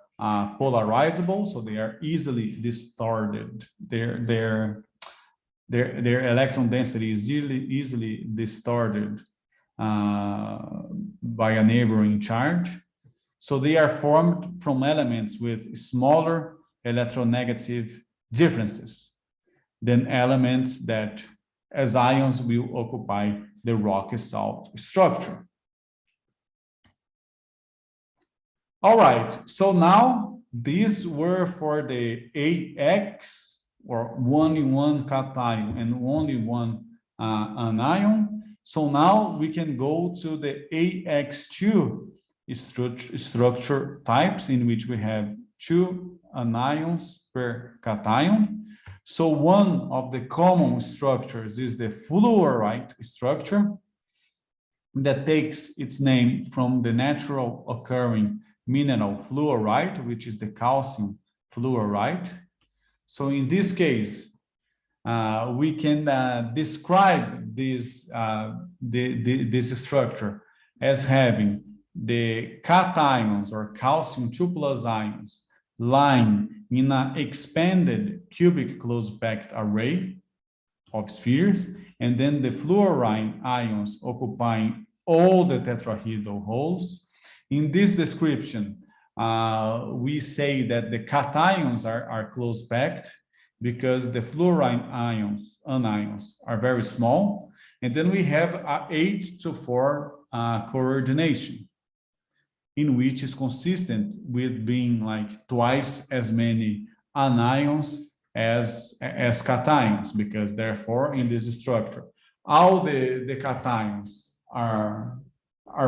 polarizable, so they are easily distorted. Their electron density is easily distorted by a neighboring charge. So they are formed from elements with smaller electronegative differences than elements that as ions will occupy the rock salt structure. All right, so now these were for the AX, or only one cation and only one anion. So now we can go to the AX2 structure types, in which we have 2 anions per cation. So one of the common structures is the fluorite structure that takes its name from the natural occurring mineral fluorite, which is the calcium fluorite. So in this case, we can describe this, this structure as having the cations, or calcium 2+ ions, lying in an expanded cubic close-packed array of spheres, and then the fluorine ions occupying all the tetrahedral holes. In this description, we say that the cations are close-packed because the fluorine anions are very small, and then we have an 8-to-4 coordination, in which is consistent with being like twice as many anions as cations, because therefore in this structure, all the cations are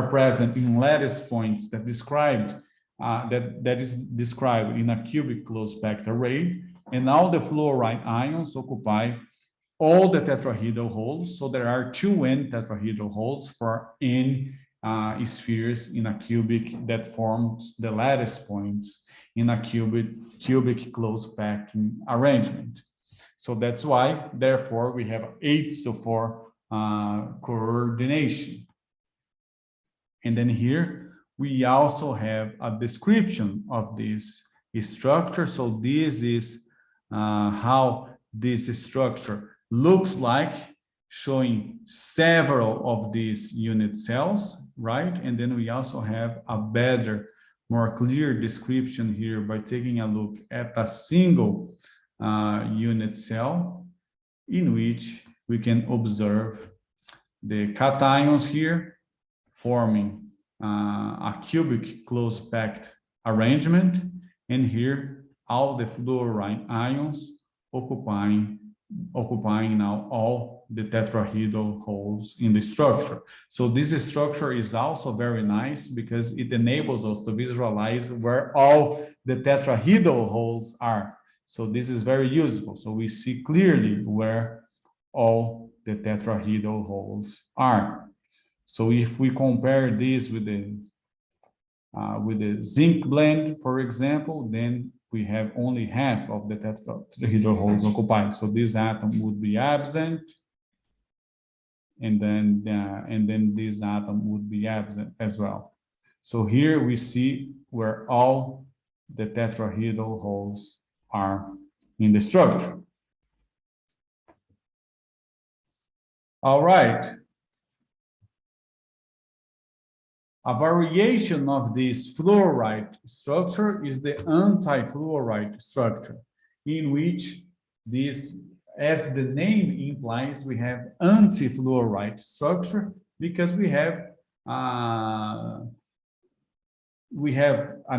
present in lattice points that described that is described in a cubic close-packed array, and all the fluorine ions occupy all the tetrahedral holes. So there are 2n tetrahedral holes for n spheres in a cubic that forms the lattice points in a cubic close-packing arrangement. So that's why, therefore, we have 8-to-4 coordination. And then here, we also have a description of this structure. So this is how this structure looks like, showing several of these unit cells, right? And then we also have a better, more clear description here by taking a look at a single unit cell, in which we can observe the cations here forming a cubic close-packed arrangement, and here all the fluorine ions occupying now all the tetrahedral holes in the structure. So this structure is also very nice because it enables us to visualize where all the tetrahedral holes are. So this is very useful. So we see clearly where all the tetrahedral holes are. So if we compare this with the zinc blend, for example, then we have only half of the tetrahedral holes occupied. So this atom would be absent, and then this atom would be absent as well. So here we see where all the tetrahedral holes are in the structure. All right. A variation of this fluorite structure is the anti-fluorite structure, in which this, as the name implies, we have anti-fluorite structure because we have an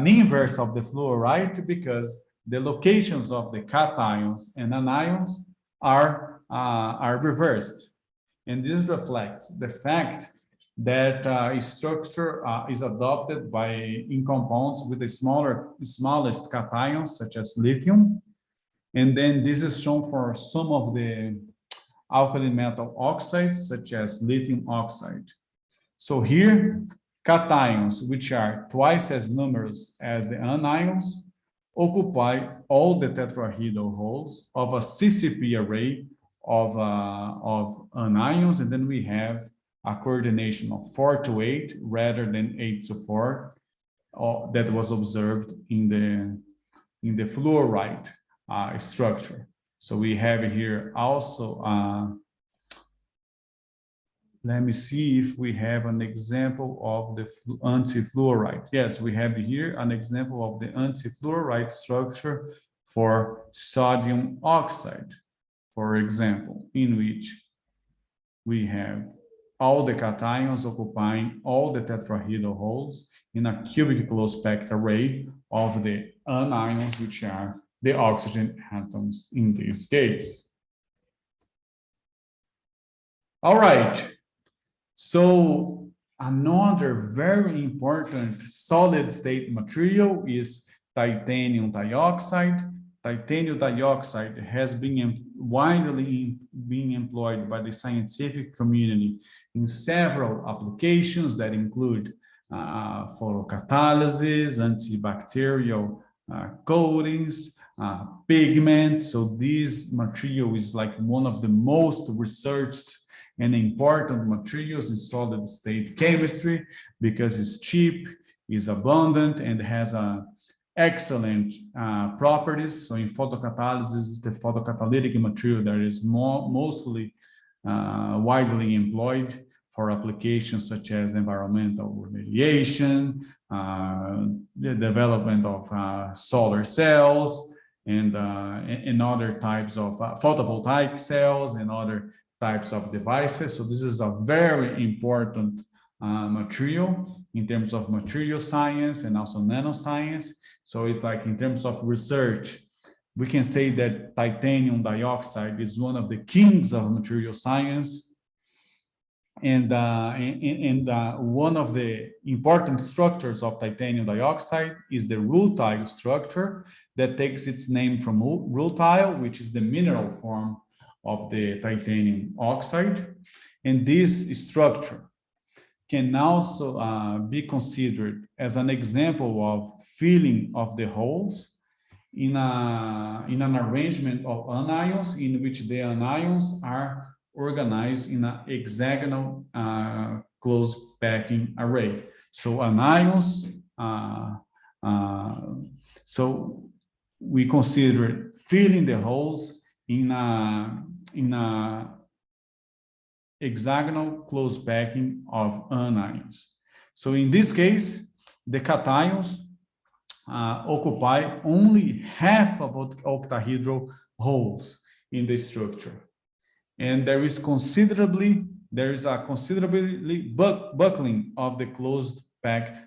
inverse of the fluorite, because the locations of the cations and anions are reversed, and this reflects the fact that structure is adopted in compounds with the smallest cations, such as lithium. And then this is shown for some of the alkali metal oxides, such as lithium oxide. So here, cations, which are twice as numerous as the anions, occupy all the tetrahedral holes of a CCP array of anions, and then we have a coordination of 4-to-8 rather than 8-to-4 that was observed in the fluorite structure. So we have here also, let me see if we have an example of the anti-fluorite. Yes, we have here an example of the anti-fluorite structure for sodium oxide, for example, in which we have all the cations occupying all the tetrahedral holes in a cubic close-packed array of the anions, which are the oxygen atoms in this case. All right, so another very important solid-state material is titanium dioxide. Titanium dioxide has been widely being employed by the scientific community in several applications that include photocatalysis, antibacterial coatings, pigments. So this material is like one of the most researched and important materials in solid-state chemistry because it's cheap, is abundant, and has excellent properties. So in photocatalysis, the photocatalytic material that is mostly widely employed for applications such as environmental remediation, the development of solar cells, and other types of photovoltaic cells and other types of devices. So this is a very important material in terms of material science and also nanoscience. So it's like in terms of research, we can say that titanium dioxide is one of the kings of material science. And one of the important structures of titanium dioxide is the rutile structure that takes its name from rutile, which is the mineral form of the titanium oxide. And this structure can also be considered as an example of filling of the holes in an arrangement of anions in which the anions are organized in a hexagonal close packing array. So anions, so we consider filling the holes in a hexagonal close packing of anions. So in this case, the cations occupy only half of octahedral holes in the structure. And there is a considerably buckling of the closed packed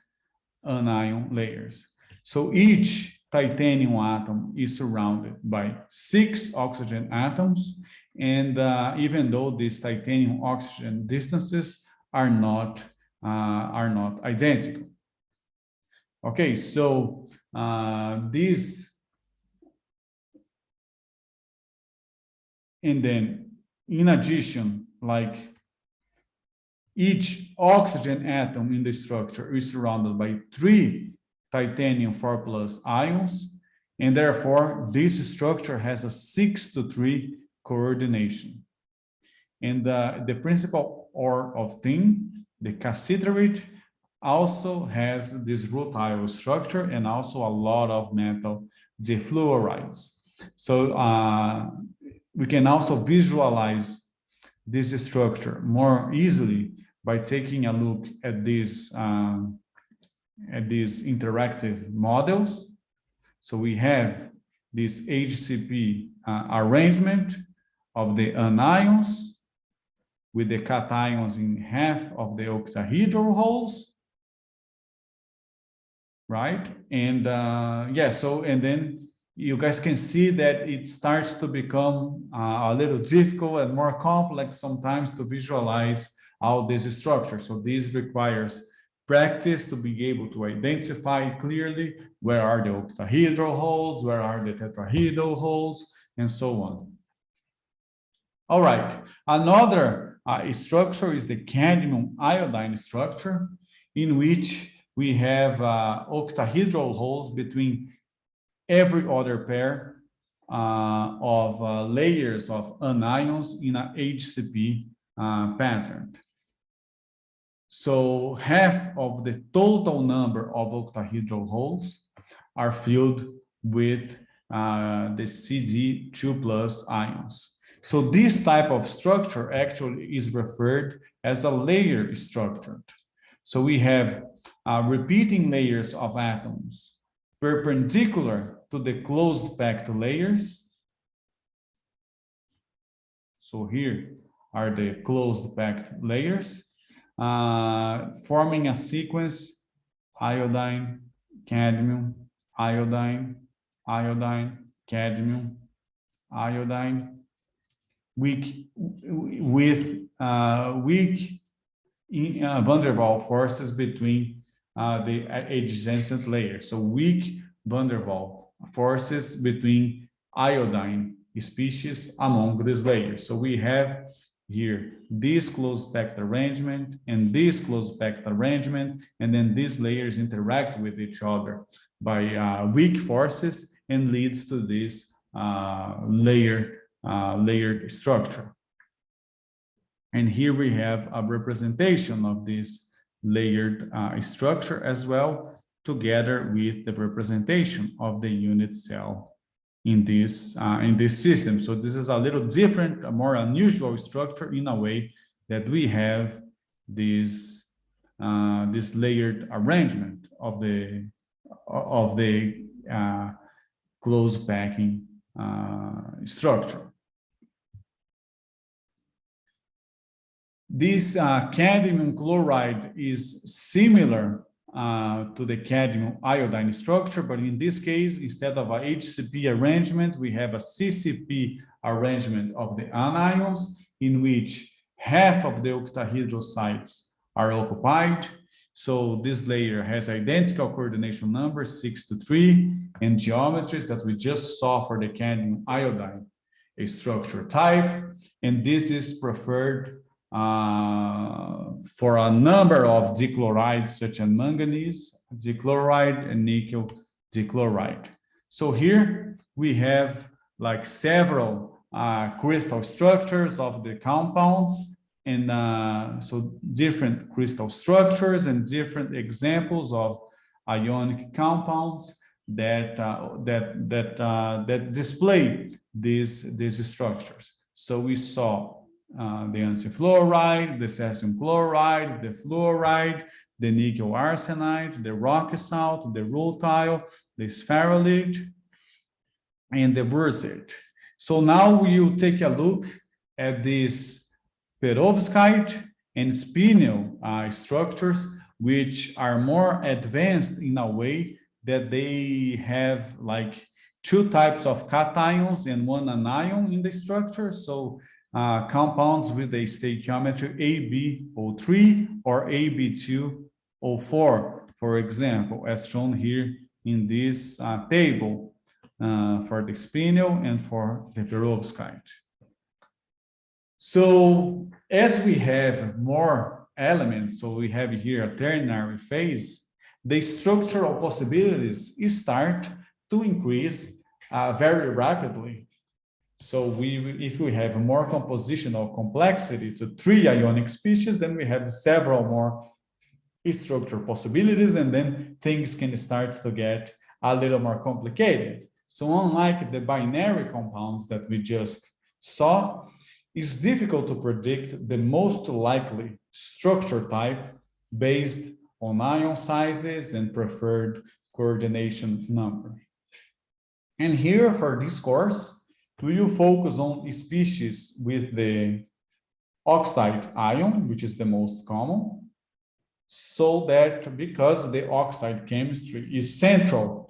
anion layers. So each titanium atom is surrounded by 6 oxygen atoms, and even though these titanium oxygen distances are not identical. Okay, so this, and then in addition, like each oxygen atom in the structure is surrounded by 3 titanium 4+ ions, and therefore this structure has a 6:3 coordination. And the principal ore of tin, the cassiterite, also has this rutile structure and also a lot of metal defluorides. So we can also visualize this structure more easily by taking a look at these interactive models. So we have this HCP arrangement of the anions with the cations in half of the octahedral holes, right? And yeah, so, and then you guys can see that it starts to become a little difficult and more complex sometimes to visualize all this structure. So this requires practice to be able to identify clearly where are the octahedral holes, where are the tetrahedral holes, and so on. All right, another structure is the cadmium iodine structure, in which we have octahedral holes between every other pair of layers of anions in a HCP pattern. So half of the total number of octahedral holes are filled with the Cd2+ ions. So this type of structure actually is referred as a layer structure. So we have repeating layers of atoms perpendicular to the closed packed layers. So here are the closed packed layers, forming a sequence: iodine, cadmium, iodine, iodine, cadmium, iodine, weak with weak van der Waals forces between the adjacent layers. So weak van der Waals forces between iodine species among these layers. So we have here this closed packed arrangement and this closed packed arrangement, and then these layers interact with each other by weak forces and leads to this layered structure. And here we have a representation of this layered structure as well, together with the representation of the unit cell in this system. So this is a little different, a more unusual structure in a way that we have this layered arrangement of the closed packing structure. This cadmium chloride is similar to the cadmium iodine structure, but in this case, instead of a HCP arrangement, we have a CCP arrangement of the anions, in which half of the octahedral sites are occupied. So this layer has identical coordination numbers, 6 to 3, and geometries that we just saw for the cadmium iodine, a structure type, and this is preferred for a number of dichlorides such as manganese dichloride and nickel dichloride. So here we have like several crystal structures of the compounds, and so different crystal structures and different examples of ionic compounds that display these structures. So we saw the ancifluoride, the cesium chloride, the fluoride, the nickel arsenide, the rock salt, the rutile, the sphaerolite, and the brucite. So now we'll take a look at these perovskite and spinel structures, which are more advanced in a way that they have like two types of cations and one anion in the structure. So compounds with a stoichiometry AB03 or AB204, for example, as shown here in this table for the spinel and for the perovskite. So as we have more elements, so we have here a ternary phase, the structural possibilities start to increase very rapidly. So if we have more compositional complexity to 3 ionic species, then we have several more structure possibilities, and then things can start to get a little more complicated. So unlike the binary compounds that we just saw, it's difficult to predict the most likely structure type based on ion sizes and preferred coordination number. And here for this course, we will focus on species with the oxide ion, which is the most common, so that because the oxide chemistry is central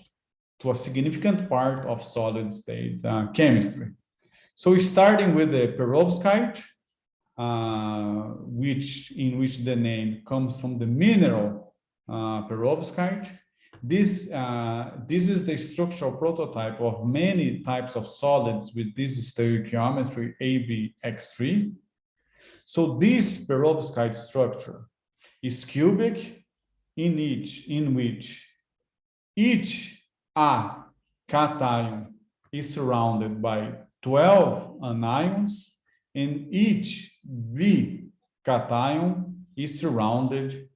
to a significant part of solid-state chemistry. So starting with the perovskite, in which the name comes from the mineral perovskite. This is the structural prototype of many types of solids with this stoichiometry ABX3. So this perovskite structure is cubic, in which each A cation is surrounded by 12 anions, and each B cation is surrounded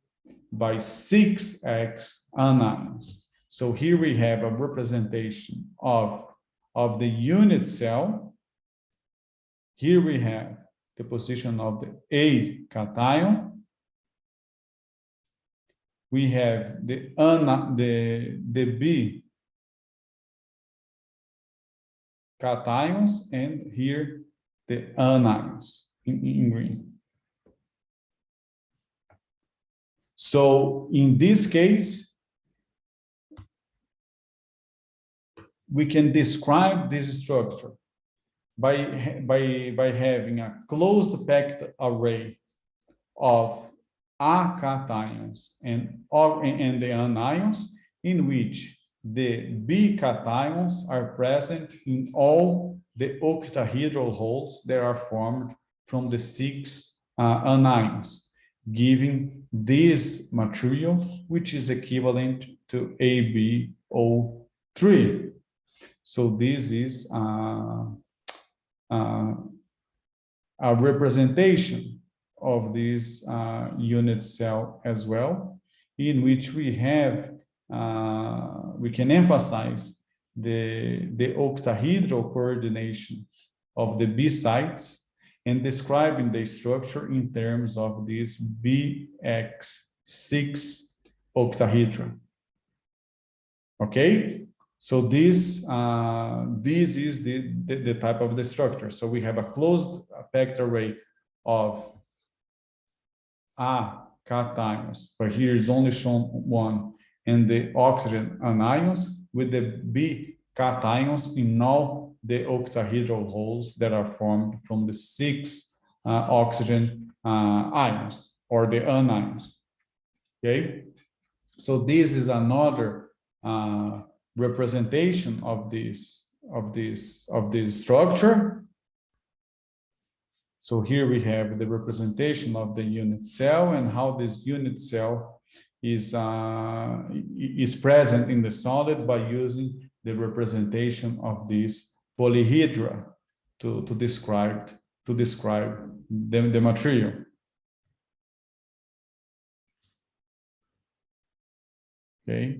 by 6x anions. So here we have a representation of the unit cell. Here we have the position of the A cation. We have the B cations, and here the anions in green. So in this case, we can describe this structure by having a closed packed array of A cations and the anions, in which the B cations are present in all the octahedral holes that are formed from the 6 anions, giving this material, which is equivalent to AbO3. So this is a representation of this unit cell as well, in which we have we can emphasize the octahedral coordination of the B sites and describing the structure in terms of this BX6 octahedra. Okay, so this is the type of the structure. So we have a closed packed array of A cations, but here is only shown one, and the oxygen anions with the B cations in all the octahedral holes that are formed from the 6 oxygen ions or the anions. Okay, so this is another representation of this structure. So here we have the representation of the unit cell and how this unit cell is present in the solid by using the representation of this polyhedra to describe the material. Okay,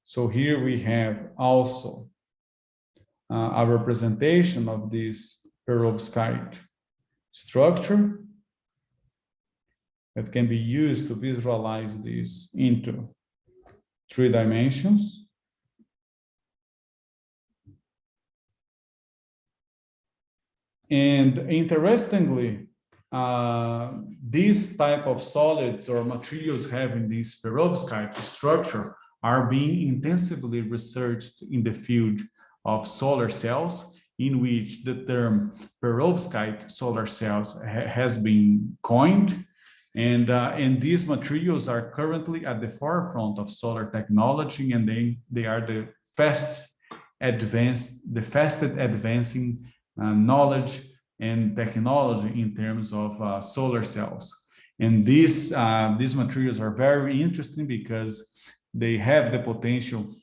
so here we have also a representation of this perovskite structure that can be used to visualize this into 3 dimensions. And interestingly, these type of solids or materials having this perovskite structure are being intensively researched in the field of solar cells, in which the term perovskite solar cells has been coined. And these materials are currently at the forefront of solar technology, and they are the fastest advancing knowledge and technology in terms of solar cells. And these materials are very interesting because they have the potential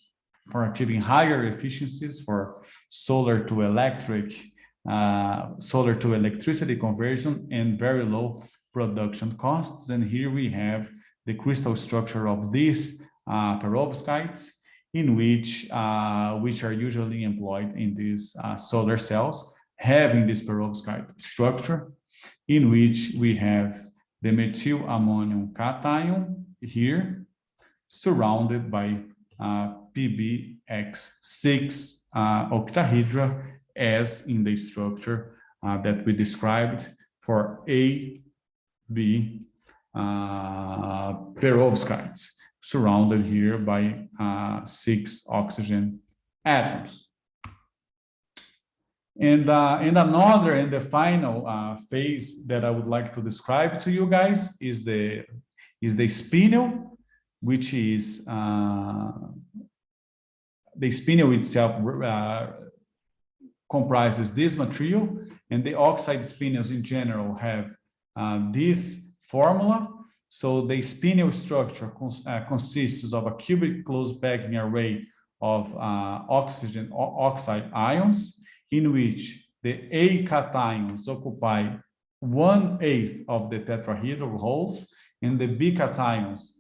for achieving higher efficiencies for solar to electricity conversion and very low production costs. And here we have the crystal structure of these perovskites, in which are usually employed in these solar cells, having this perovskite structure, in which we have the methyl ammonium cation here, surrounded by PBX6 octahedra, as in the structure that we described for AB perovskites, surrounded here by 6 oxygen atoms. And another and the final phase that I would like to describe to you guys is the spinel, which is the spinel itself comprises this material, and the oxide spinels in general have this formula. So the spinel structure consists of a cubic closed packing array of oxide ions, in which the A cations occupy 1/8 of the tetrahedral holes, and the B cations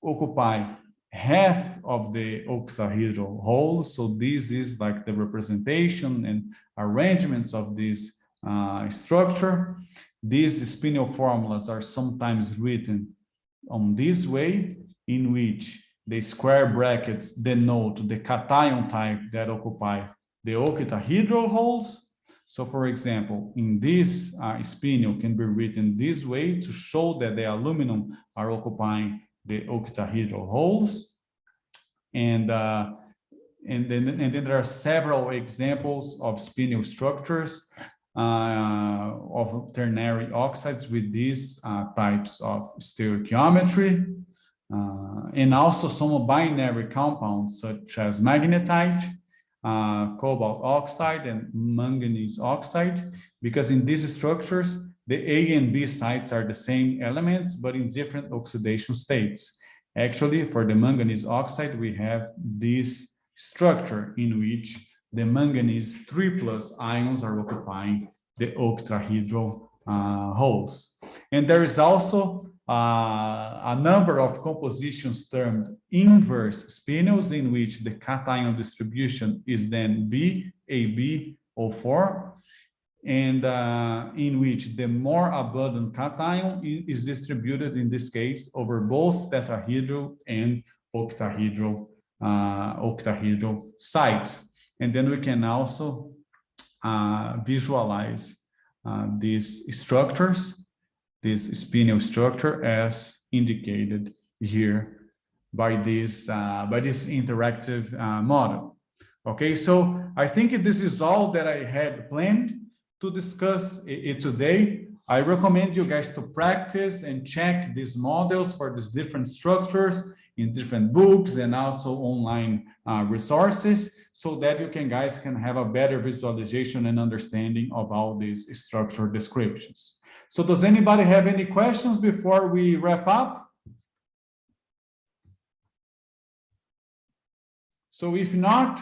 occupy half of the octahedral holes. So this is like the representation and arrangements of this structure. These spinel formulas are sometimes written on this way, in which the square brackets denote the cation type that occupy the octahedral holes. So for example, in this spinel can be written this way to show that the aluminum are occupying the octahedral holes. And then there are several examples of spinel structures of ternary oxides with these types of stoichiometry, and also some binary compounds such as magnetite, cobalt oxide, and manganese oxide, because in these structures, the A and B sites are the same elements, but in different oxidation states. Actually, for the manganese oxide, we have this structure in which the manganese 3+ ions are occupying the octahedral holes. And there is also a number of compositions termed inverse spinels, in which the cation distribution is then BAB04, and in which the more abundant cation is distributed, in this case, over both tetrahedral and octahedral sites. And then we can also visualize these structures, this spinel structure, as indicated here by this interactive model. Okay, so I think this is all that I had planned to discuss it today. I recommend you guys to practice and check these models for these different structures in different books and also online resources, so that you guys can have a better visualization and understanding of all these structure descriptions. So does anybody have any questions before we wrap up? So if not,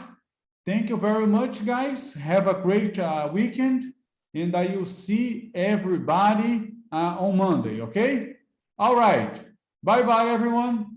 thank you very much, guys. Have a great weekend, and I will see everybody on Monday, okay? All right. Bye-bye, everyone.